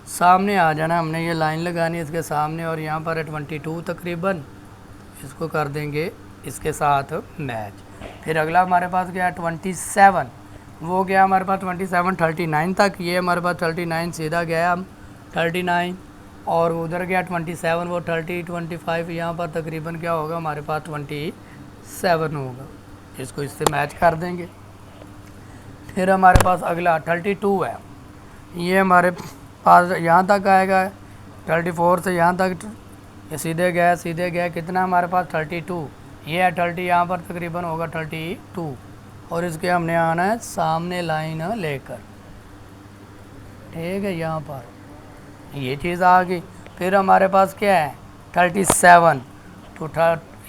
सामने आ जाना, हमने ये लाइन लगानी है इसके सामने और यहाँ पर है 22 तकरीबन, इसको कर देंगे इसके साथ मैच। फिर अगला हमारे पास गया 27, वो गया हमारे पास 27 39 तक, ये हमारे पास 39 सीधा गया हम 39 और उधर गया 27, वो 30 25 यहाँ पर तकरीबन क्या होगा हमारे पास 27 होगा, इसको इससे मैच कर देंगे। फिर हमारे पास अगला 32 है, ये हमारे पास यहाँ तक आएगा, 34 से यहाँ तक ये सीधे गया कितना हमारे पास 32, ये है 30 यहाँ पर तकरीबन होगा 32 और इसके हमने आना है सामने लाइन लेकर, ठीक है। यहाँ पर ये चीज़ आ गई। फिर हमारे पास क्या है 37, तो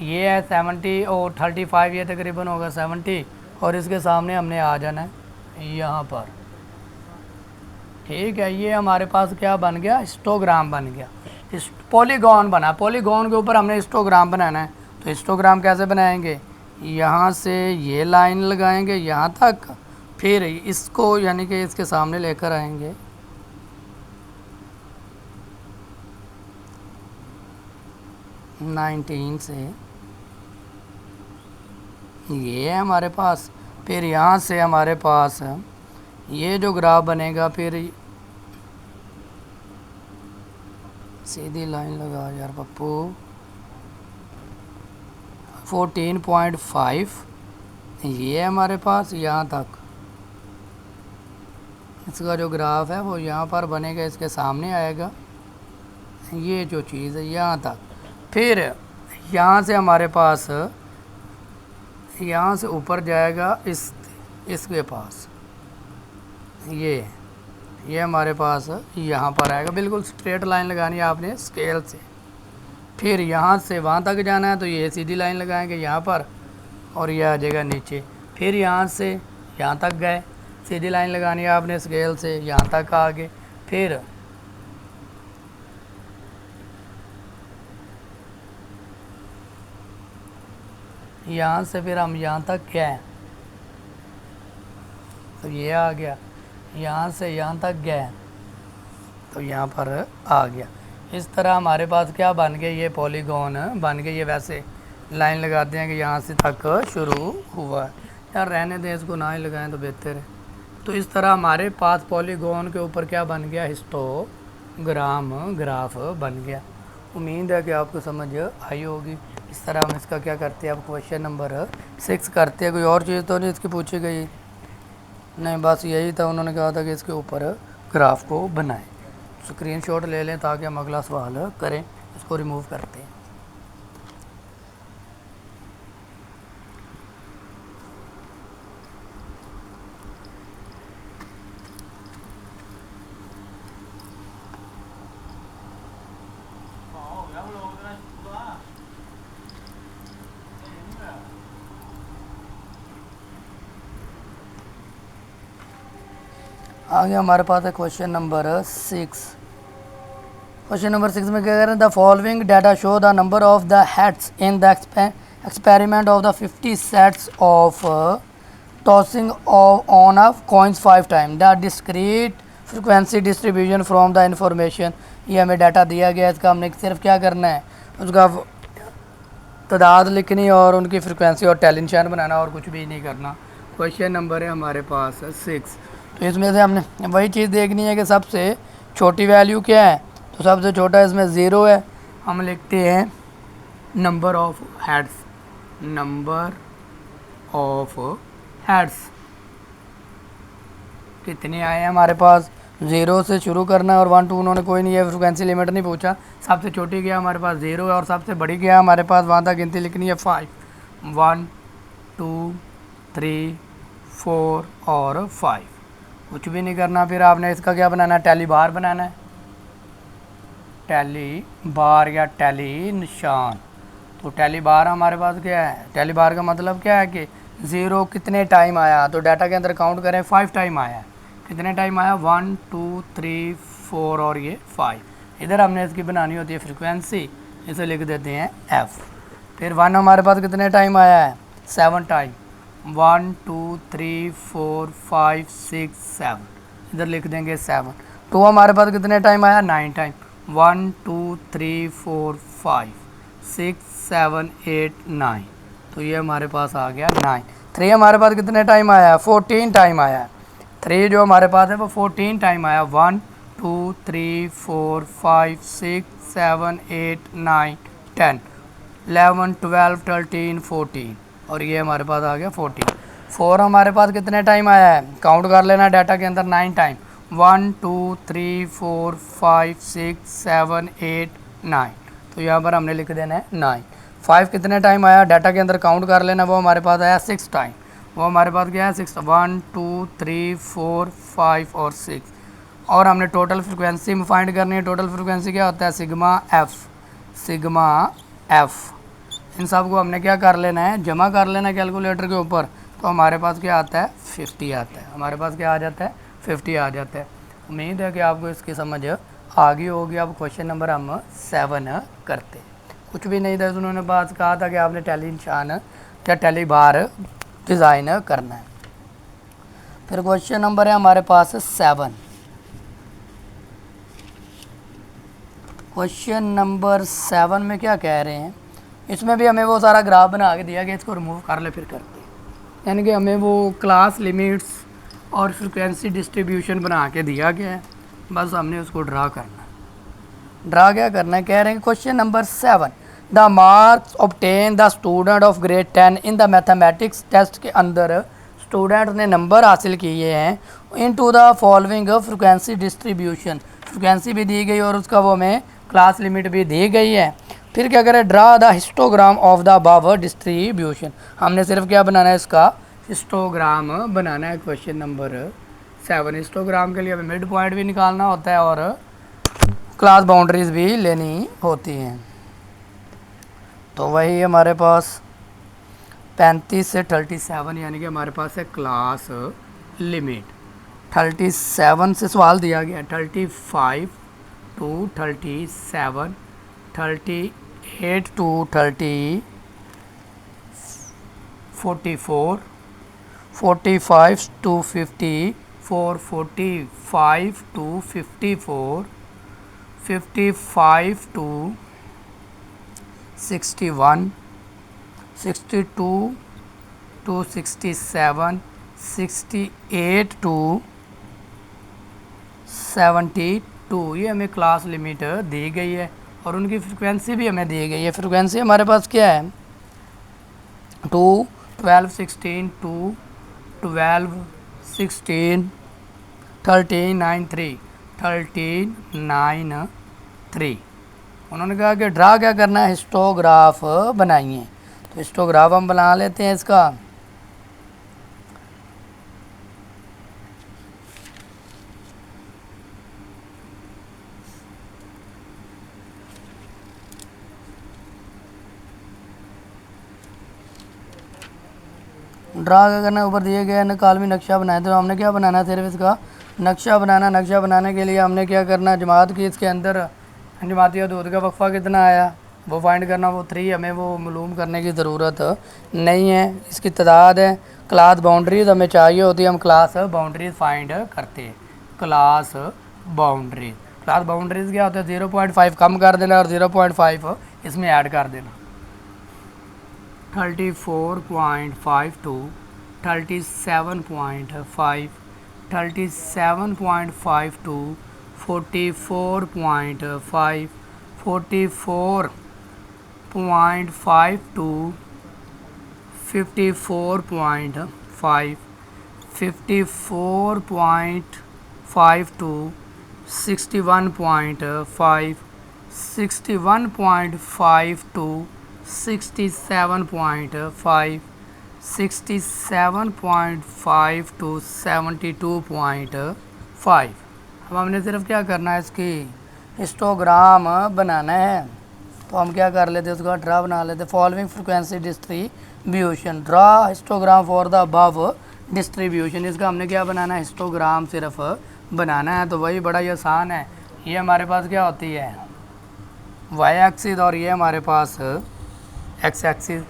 ये है 70 और 35 ये तकरीबन होगा 70 और इसके सामने हमने आ जाना है यहाँ पर, ठीक है। ये हमारे पास क्या बन गया हिस्टोग्राम बन गया, इस पॉलीगॉन बना, पॉलीगॉन के ऊपर हमने हिस्टोग्राम बनाना है। तो हिस्टोग्राम कैसे बनाएंगे, यहाँ से ये लाइन लगाएंगे यहाँ तक, फिर इसको यानी कि इसके सामने लेकर आएंगे, नाइनटीन से ये है हमारे पास। फिर यहाँ से हमारे पास ये जो ग्राफ बनेगा, फिर सीधी लाइन लगा यार पप्पू, 14.5 ये है हमारे पास यहाँ तक, इसका जो ग्राफ है वो यहाँ पर बनेगा, इसके सामने आएगा ये जो चीज़ है यहाँ तक। फिर यहाँ से हमारे पास यहाँ से ऊपर जाएगा इसके पास, ये हमारे पास यहाँ पर आएगा, बिल्कुल स्ट्रेट लाइन लगानी है आपने स्केल से। फिर यहाँ से वहाँ तक जाना है तो ये सीधी लाइन लगाएंगे यहाँ पर और ये आ जाएगा नीचे। फिर यहाँ से यहाँ तक गए, सीधी लाइन लगानी है आपने स्केल से, यहाँ तक आ गए। फिर यहाँ से फिर हम यहाँ तक गए तो ये आ गया, यहाँ से यहाँ तक गए तो यहाँ पर आ गया। इस तरह हमारे पास क्या बन गया, ये पॉलीगॉन बन गए। ये वैसे लाइन लगाते हैं कि यहाँ से तक शुरू हुआ है, यार रहने दें इसको, ना ही लगाएं तो बेहतर है। तो इस तरह हमारे पास पॉलीगॉन के ऊपर क्या बन गया, हिस्टोग्राम ग्राफ बन गया। उम्मीद है कि आपको समझ आई होगी। इस तरह हम इसका क्या करते हैं, अब क्वेश्चन नंबर 6 करते हैं। कोई और चीज़ तो नहीं इसकी पूछी गई? नहीं, बस यही था, उन्होंने कहा था कि इसके ऊपर ग्राफ को बनाएं। स्क्रीनशॉट ले लें ताकि हम अगला सवाल करें। इसको रिमूव करते हैं। आगे हमारे पास है क्वेश्चन नंबर 6। क्वेश्चन नंबर 6 में क्या कह रहे हैं, the following data show the number of the heads in the experiment of the 50 sets of tossing on a coins 5 time the discrete frequency distribution from the information. ये हमें data दिया गया है, इसका हमने सिर्फ क्या करना है, उसका तादाद लिखनी और उनकी फ्रिक्वेंसी और टेल निशान बनाना और कुछ भी नहीं करना। क्वेश्चन नंबर है हमारे पास 6। तो इसमें से हमने वही चीज़ देखनी है कि सबसे छोटी वैल्यू क्या है। तो सबसे छोटा इसमें 0 है, हम लिखते हैं number of heads, number of heads कितने आए हैं हमारे पास, 0 से शुरू करना और 1 2 उन्होंने कोई नहीं है, फ्रिक्वेंसी लिमिट नहीं पूछा। सबसे छोटी क्या हमारे पास 0 है और सबसे बड़ी क्या हमारे पास, वहाँ तक गिनती लिखनी है 5, 1 2 3 4 और 5, कुछ भी नहीं करना। फिर आपने इसका क्या बनाना है, टैली बार बनाना है, टैली बार या टैली निशान। तो टैली बार हमारे पास क्या है, टैली बार का मतलब क्या है कि 0 कितने टाइम आया, तो डाटा के अंदर काउंट करें 5 टाइम आया, कितने टाइम आया 1 2 3 4 और ये 5। इधर हमने इसकी बनानी होती है फ्रिक्वेंसी, इसे लिख देते हैं f। फिर 1 हमारे पास कितने टाइम आया है, 7 टाइम, 1 2 3 4 5 6 7, इधर लिख देंगे 7। 2 हमारे पास कितने टाइम आया, 9 टाइम, 1 2 3 4 5 6 7 8 9, तो ये हमारे पास आ गया 9। 3 हमारे पास कितने टाइम आया, 14 टाइम आया, 3 जो हमारे पास है वो 14 टाइम आया, 1 2 3 4 5 6 7 8 9 10 11 12 13 14, और ये हमारे पास आ गया 14। 4 हमारे पास कितने टाइम आया है, काउंट कर लेना डाटा के अंदर 9 टाइम, 1 2 3 4 5 6 7 8 9, तो यहाँ पर हमने लिख देना है 9। 5 कितने टाइम आया, डाटा के अंदर काउंट कर लेना, वो हमारे पास आया 6 टाइम, वो हमारे पास क्या है 6, 1 2 3 4 5 और 6। और हमने टोटल फ्रिक्वेंसी में फाइंड करनी है। टोटल फ्रिक्वेंसी क्या होता है, सिग्मा एफ, सिग्मा एफ। इन सब को हमने क्या कर लेना है, जमा कर लेना है कैलकुलेटर के ऊपर, तो हमारे पास क्या आता है 50 आता है, हमारे पास क्या आ जाता है 50 आ जाता है। उम्मीद है कि आपको इसकी समझ आ गई होगी। अब क्वेश्चन नंबर हम 7 करते हैं। कुछ भी नहीं था, उन्होंने बात कहा था कि आपने टैली निशान या टैली बार डिज़ाइन करना है। फिर क्वेश्चन नंबर है हमारे पास 7। क्वेश्चन नंबर 7 में क्या कह रहे हैं, इसमें भी हमें वो सारा ग्राफ बना के दिया गया, इसको रिमूव कर ले फिर करते हैं। यानी कि हमें वो क्लास लिमिट्स और फ्रिक्वेंसी डिस्ट्रीब्यूशन बना के दिया गया है, बस हमने उसको ड्रा करना है। ड्रा क्या करना है, कह रहे हैं question number 7, the marks obtain the student of grade 10 in the mathematics test के अंदर स्टूडेंट ने नंबर हासिल किए हैं in to the following frequency distribution. Frequency भी दी गई और उसका वो हमें क्लास लिमिट भी दी गई है। फिर क्या करें, draw the histogram of the above distribution. हमने सिर्फ क्या बनाना है, इसका हिस्टोग्राम बनाना है। क्वेश्चन नंबर 7, हिस्टोग्राम के लिए हमें मिड पॉइंट भी निकालना होता है और क्लास बाउंड्रीज भी लेनी होती हैं। तो वही हमारे पास 35 से 37, यानी कि हमारे पास है क्लास लिमिट। 37 से सवाल दिया गया, 35 to 37, 38 to 44, 45 to 54, 45 to 54, 55 to 61, 62 to 67, 68 to 72, ये हमें क्लास लिमिट दी गई है और उनकी फ्रिक्वेंसी भी हमें दी गई है। फ्रिक्वेंसी हमारे पास क्या है, 2 12 16 2 12 16 13 9 3 13 9 3। उन्होंने कहा कि ड्रा क्या करना है, हिस्टोग्राफ बनाइए। तो हिस्टोग्राफ हम बना लेते हैं इसका। ड्रा क्या करना है, ऊपर दिए गए कालमी नक्शा बनाए, तो हमने क्या बनाना है, सिर्फ इसका नक्शा बनाना, नक्शा बनाने के लिए हमने क्या करना, जमात की इसके अंदर जमाती हदूद का वक्फ़ा कितना आया वो फाइंड करना, वो 3 हमें वो मालूम करने की ज़रूरत नहीं है। इसकी तादाद है। क्लास बाउंड्रीज़ हमें चाहिए होती है, हम क्लास बाउंड्रीज़ फाइंड करते हैं। क्लास बाउंड्रीज़ क्या होता है, 0.5 कम कर देना और 0.5 इसमें ऐड कर देना। 34.52, 37.5, 37.52, 44.5, 44.52, 54.5, 54.52, 61.5, 61.52, 67.5, 67.5 to 72.5। अब हमने सिर्फ क्या करना है, इसकी हिस्टोग्राम बनाना है। तो हम क्या कर लेते हैं, उसका ड्रा बना लेते हैं। Following frequency distribution, draw histogram for the above distribution. इसका हमने क्या बनाना है, हिस्टोग्राम सिर्फ बनाना है। तो वही बड़ा ही आसान है। ये हमारे पास क्या होती है, वाई एक्सिस, और ये हमारे पास एक्स एक्सिस।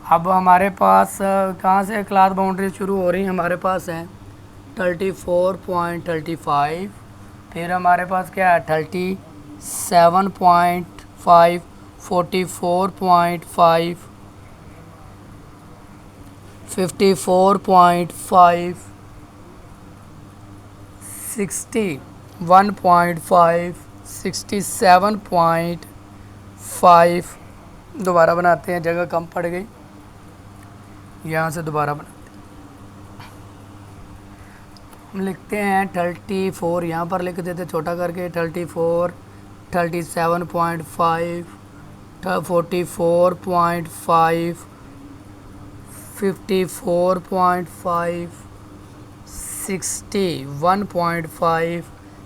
अब हमारे पास कहाँ से क्लास बाउंड्री शुरू हो रही है, हमारे पास है 34.35, फिर हमारे पास क्या है 37.5, 44.5, 54.5, 61.5, 67.5। दोबारा बनाते हैं, जगह कम पड़ गई, यहाँ से दोबारा बनाते हैं। हम लिखते हैं 34, यहाँ पर लिख देते छोटा करके 34, 37.5, 44.5, 54.5, 61.5,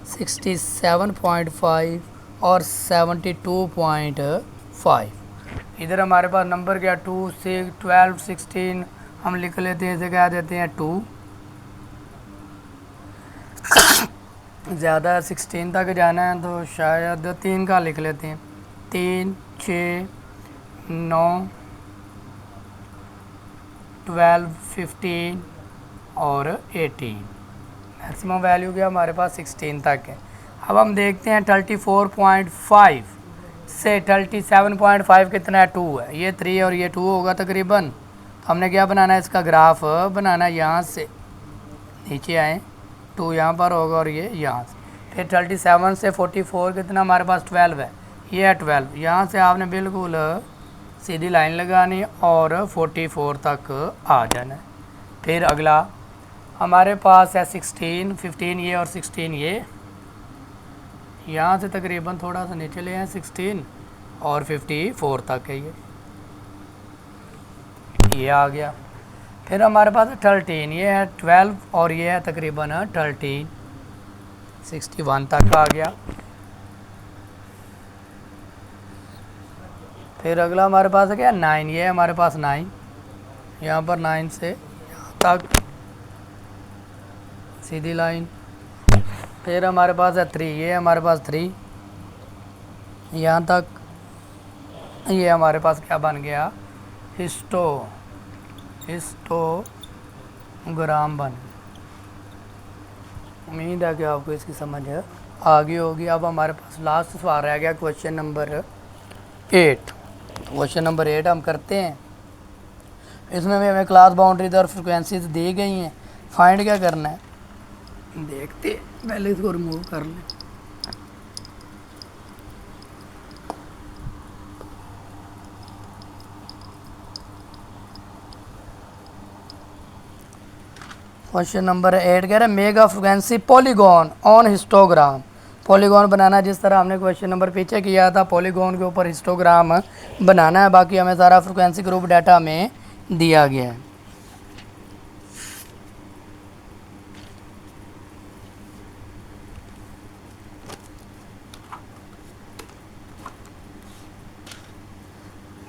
67.5 और 72.5। इधर हमारे पास नंबर क्या 2, 6, 12, 16 हम लिख लेते हैं, इसे क्या देते हैं 2। ज़्यादा 16 तक जाना है तो शायद 3 का लिख लेते हैं, 3, 6, 9, 12, 15 और 18। मैक्सिमम वैल्यू क्या हमारे पास 16 तक है। अब हम देखते हैं 34.5 से 37.5 कितना है, 2 है, ये 3 और ये 2 होगा तकरीबन। तो हमने क्या बनाना है, इसका ग्राफ बनाना है। यहाँ से नीचे आए, 2 यहाँ पर होगा और ये यहाँ से। फिर 37 से 44 कितना हमारे पास 12 है, ये है 12। यहाँ से आपने बिल्कुल सीधी लाइन लगानी और 44 तक आ जाना है। फिर अगला हमारे पास है 16, 15 ये और 16 ये। यहाँ से तकरीबन थोड़ा सा नीचे ले आए 16 और 54 तक है ये आ गया। फिर हमारे पास है 13, ये है 12 और ये है तकरीबन 13, 61 तक आ गया। फिर अगला हमारे पास है क्या 9, ये है हमारे पास 9, यहाँ पर 9 से यहाँ तक सीधी लाइन। फिर हमारे पास है 3, ये हमारे पास 3 यहाँ तक। ये हमारे पास क्या बन गया, हिस्टोग्राम बन गया। उम्मीद है कि आपको इसकी समझ आ गई होगी। अब हमारे पास लास्ट सवाल रह गया, क्वेश्चन नंबर 8। क्वेश्चन नंबर 8 हम करते हैं। इसमें भी हमें क्लास बाउंड्रीज और फ्रिक्वेंसीज दी गई हैं। फाइंड क्या करना है देखते, पहले इसको रिमूव कर लें। क्वेश्चन नंबर 8 कह रहे हैं make a frequency polygon on histogram. Polygon बनाना, जिस तरह हमने क्वेश्चन नंबर पीछे किया था, पॉलीगॉन के ऊपर हिस्टोग्राम बनाना है। बाकी हमें सारा फ्रिक्वेंसी ग्रुप डाटा में दिया गया है।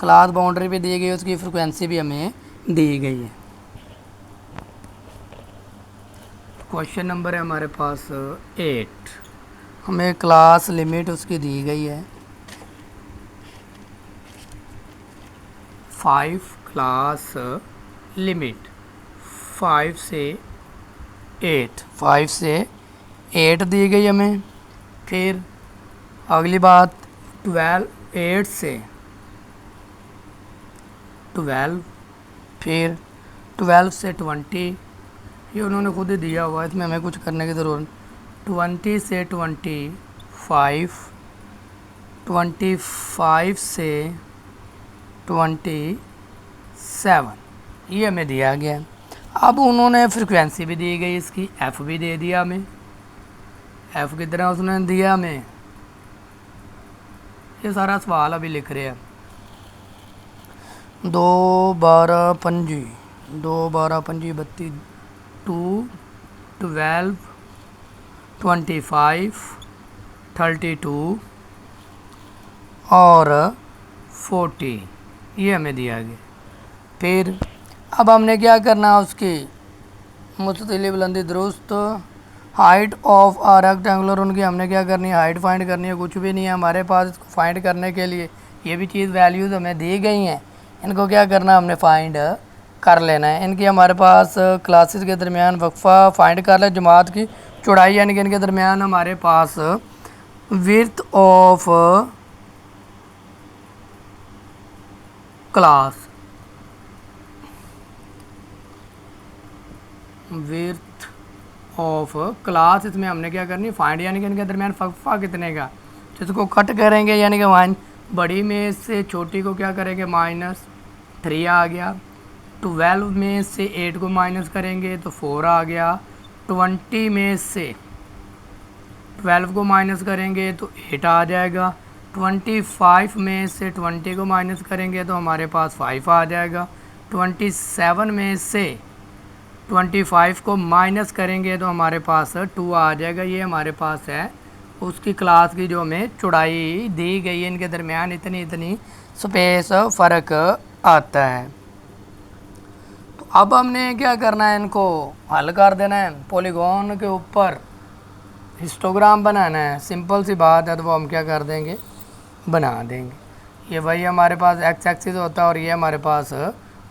क्लास बाउंड्री भी दी गई है, उसकी फ्रिक्वेंसी भी हमें दी गई है। क्वेश्चन नंबर है हमारे पास 8। हमें क्लास लिमिट उसकी दी गई है 5। क्लास लिमिट 5 से 8, 5 से 8 दी गई हमें। फिर अगली बात 12, 8 से 12, फिर 12 से 20, ये उन्होंने खुद ही दिया हुआ है, इसमें हमें कुछ करने की ज़रूरत। 20 से 25, 25 से 27, ये हमें दिया गया है। अब उन्होंने फ्रीक्वेंसी भी दी गई, इसकी एफ़ भी दे दिया हमें। एफ़ कितना उसने दिया हमें, ये सारा सवाल अभी लिख रहे हैं। 2 12 25, 2 12 25 32, 12 25 32 और 40, ये हमें दिया गया। फिर अब हमने क्या करना है, उसकी मुस्ततिल बुलंदी दुरुस्त हाइट ऑफ आ रेक्टेंगुलर, उनकी हमने क्या करनी है, हाइट फाइंड करनी है। कुछ भी नहीं है हमारे पास इसको फाइंड करने के लिए, ये भी चीज़ वैल्यूज़ हमें दी गई हैं, इनको क्या करना हमने फाइंड कर लेना है। इनकी हमारे पास क्लासेस के दरमियान वक्फा फाइंड कर ले, जमात की चौड़ाई, यानी कि इनके दरमियान हमारे पास width of class, width of class, इसमें हमने क्या करनी है फाइंड, यानी कि इनके दरमियान वक्फा कितने का, तो इसको कट करेंगे, यानी कि वन बड़ी में से छोटी को क्या करेंगे -3 आ गया। 12 में से 8 को माइनस करेंगे तो 4 आ गया। 20 में से 12 को माइनस करेंगे तो 8 आ जाएगा। 25 में से 20 को माइनस करेंगे तो हमारे पास 5 आ जाएगा। 27 में से 25 को माइनस करेंगे तो हमारे पास 2 आ जाएगा। ये हमारे पास है उसकी क्लास की जो हमें चौड़ाई दी गई है, इनके दरमियान इतनी इतनी स्पेस फ़र्क आता है। तो अब हमने क्या करना है, इनको हल कर देना है, पॉलीगॉन के ऊपर हिस्टोग्राम बनाना है। सिंपल सी बात है, तो वो हम क्या कर देंगे, बना देंगे। ये वही हमारे पास एक्स एक्सिस होता है और ये हमारे पास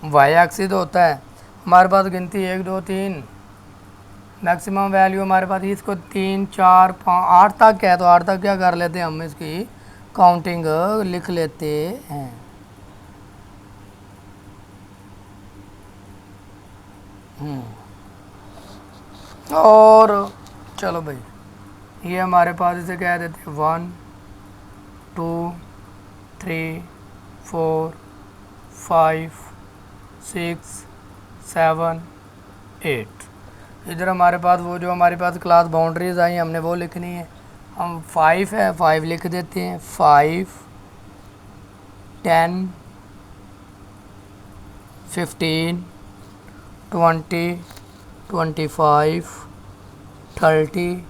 वाई एक्सिस होता है। हमारे पास गिनती 1 2 3, मैक्सिमम वैल्यू हमारे पास इसको 3 4 5 8 तक है, तो 8 तक क्या कर लेते हैं, हम इसकी काउंटिंग लिख लेते हैं। और चलो भाई, ये हमारे पास इसे कह देते हैं 1 2 3 4 5 6 7 8। इधर हमारे पास वो जो हमारे पास क्लास बाउंड्रीज आई हमने वो लिखनी है। हम 5 है, 5 लिख देते हैं। 5 10 15 20 25 30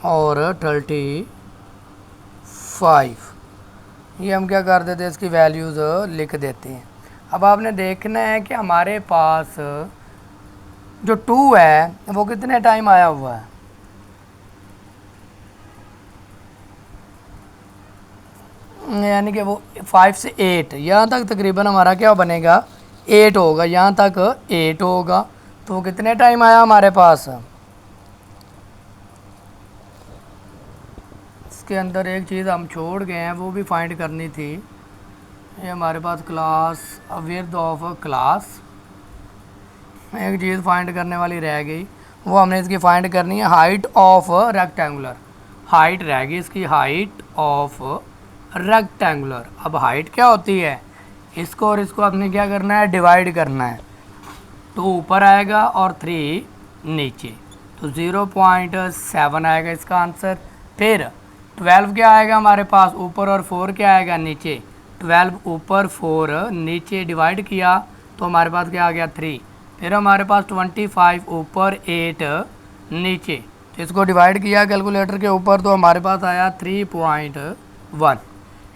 और 35। ये हम क्या कर देते हैं, इसकी वैल्यूज़ लिख देते हैं। अब आपने देखना है कि हमारे पास जो 2 है वो कितने टाइम आया हुआ है, यानी कि वो 5 से 8, यहाँ तक तकरीबन हमारा क्या बनेगा, 8 होगा, यहाँ तक 8 होगा। तो वो कितने टाइम आया हमारे पास। इसके अंदर एक चीज़ हम छोड़ गए हैं, वो भी फाइंड करनी थी। ये हमारे पास क्लास विड्थ ऑफ क्लास, एक चीज़ फाइंड करने वाली रह गई, वो हमने इसकी फाइंड करनी है। हाइट ऑफ रेक्टेंगुलर, हाइट रह गई इसकी, हाइट ऑफ रेक्टेंगुलर। अब हाइट क्या होती है, इसको और इसको आपने क्या करना है, डिवाइड करना है। 2 ऊपर आएगा और 3 नीचे, तो 0.7 आएगा इसका आंसर। फिर 12 क्या आएगा हमारे पास ऊपर और 4 क्या आएगा नीचे। 12 ऊपर 4 नीचे, डिवाइड किया तो हमारे पास क्या आ गया 3। फिर हमारे पास 25 ऊपर 8 नीचे, तो इसको डिवाइड किया कैलकुलेटर के ऊपर तो हमारे पास आया 3.1।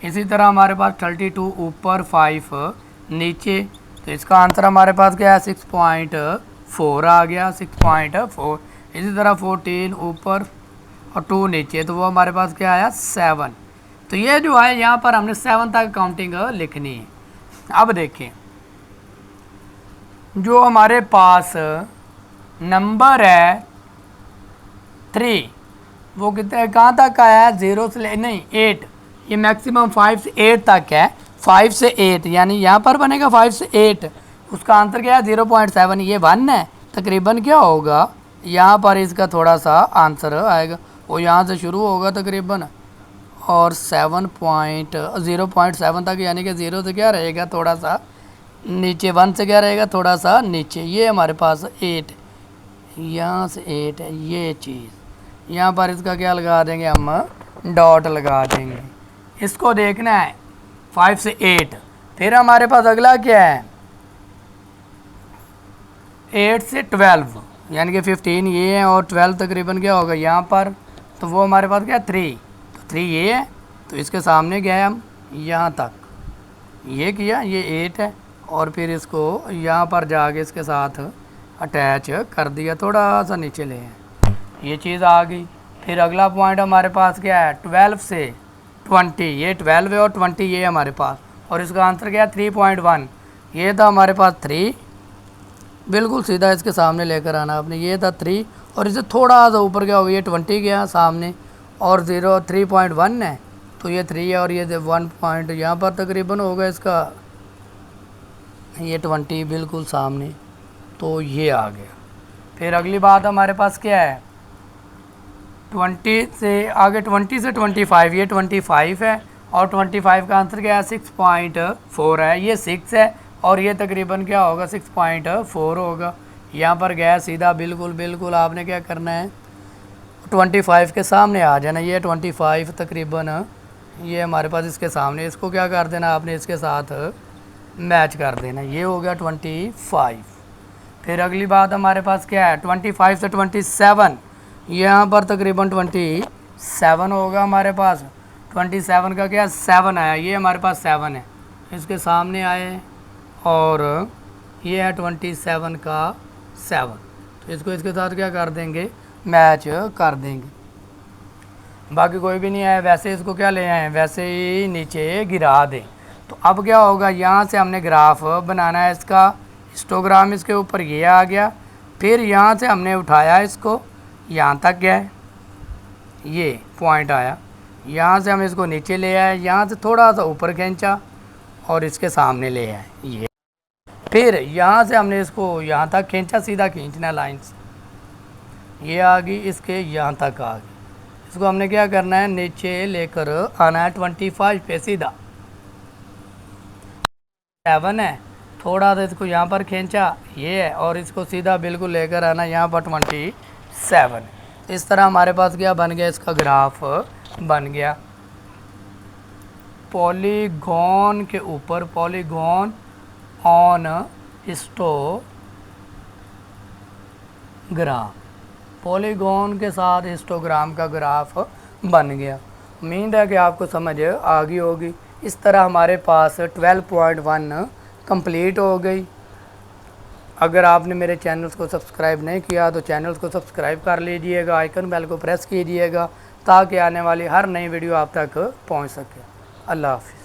इसी तरह हमारे पास 32 ऊपर 5 नीचे, तो इसका आंसर हमारे पास क्या है 6.5। 4 आ गया 6.4। इसी तरह 14 ऊपर और 2 नीचे, तो वो हमारे पास क्या आया 7। तो ये जो है यहाँ पर हमने 7 तक काउंटिंग लिखनी है। अब देखें जो हमारे पास नंबर है 3 वो कितने कहाँ तक आया है, 0 से नहीं 8, ये मैक्सिमम 5 से 8 तक है। 5 से 8 यानी यहाँ पर बनेगा 5 से 8, उसका आंसर क्या है 0.7, ये 1 है। तकरीबन क्या होगा यहाँ पर इसका थोड़ा सा आंसर आएगा, वो यहाँ से शुरू होगा तकरीबन और 0.7 तक, यानी कि 0 से क्या रहेगा थोड़ा सा नीचे, 1 से क्या रहेगा थोड़ा सा नीचे। ये हमारे पास 8, यहाँ से 8 है ये चीज़, यहाँ पर इसका क्या लगा देंगे हम, डॉट लगा देंगे। इसको देखना है 5 से 8। फिर हमारे पास अगला क्या है 8 से 12, यानी कि 15 ये है और 12 तकरीबन क्या होगा यहाँ पर, तो वो हमारे पास क्या है 3, तो 3 ये है, तो इसके सामने गए हम यहाँ तक, ये किया, ये 8 है और फिर इसको यहाँ पर जाके इसके साथ अटैच कर दिया, थोड़ा सा नीचे ले आए, ये चीज़ आ गई। फिर अगला पॉइंट हमारे पास क्या है 12 से 20, ये 12 है और 20 ये है हमारे पास, और इसका आंसर क्या है 3.1। ये था हमारे पास 3, बिल्कुल सीधा इसके सामने लेकर आना आपने, ये था 3 और इसे थोड़ा सा ऊपर क्या होगा, ये 20 गया सामने और 3.1 है, तो ये 3 है और ये 1 पॉइंट यहाँ पर तकरीबन होगा इसका, ये 20 बिल्कुल सामने, तो ये आ गया। फिर अगली बात हमारे पास क्या है 20 से आगे, 20 से 25, ये 25 है और 25 का आंसर क्या है 6.4 है, ये 6 है और ये तकरीबन क्या होगा 6.4 होगा। यहाँ पर गया सीधा, बिल्कुल आपने क्या करना है 25 के सामने आ जाना, ये 25 तकरीबन ये हमारे पास इसके सामने, इसको क्या कर देना आपने इसके साथ मैच कर देना, ये हो गया 25। फिर अगली बात हमारे पास क्या है 25 से 27, यहाँ पर तकरीबन 27 होगा हमारे पास, 27 का क्या 7 आया, ये हमारे पास 7 है, इसके सामने आए और ये है 27 का 7, तो इसको इसके साथ क्या कर देंगे मैच कर देंगे। बाकी कोई भी नहीं है, वैसे इसको क्या ले आए वैसे ही नीचे गिरा दें। तो अब क्या होगा यहाँ से हमने ग्राफ बनाना है, इसका हिस्टोग्राम इसके ऊपर ये आ गया, फिर यहाँ से हमने उठाया इसको यहाँ तक गया है, ये पॉइंट आया, यहाँ से हम इसको नीचे ले आए, यहाँ से थोड़ा सा ऊपर खींचा और इसके सामने ले आए ये, फिर यहाँ से हमने इसको यहाँ तक खींचा, सीधा खींचना लाइन से, ये आ गई इसके यहाँ तक आ गई। इसको हमने क्या करना है नीचे लेकर आना है 25 पे सीधा, 7 है, थोड़ा सा इसको यहाँ पर खींचा ये है और इसको सीधा बिल्कुल लेकर आना यहाँ पर 27। इस तरह हमारे पास क्या बन गया, इसका ग्राफ बन गया। पॉलीगॉन के ऊपर, पॉलीगॉन ऑन हिस्टोग्राम, पॉलीगॉन के साथ हिस्टोग्राम का ग्राफ बन गया। उम्मीद है कि आपको समझ आ गई होगी। इस तरह हमारे पास 12.1 कंप्लीट हो गई। अगर आपने मेरे चैनल्स को सब्सक्राइब नहीं किया तो चैनल्स को सब्सक्राइब कर लीजिएगा, आइकन बेल को प्रेस कीजिएगा ताकि आने वाली हर नई वीडियो आप तक पहुंच सके। अल्लाह हाफ़िज़।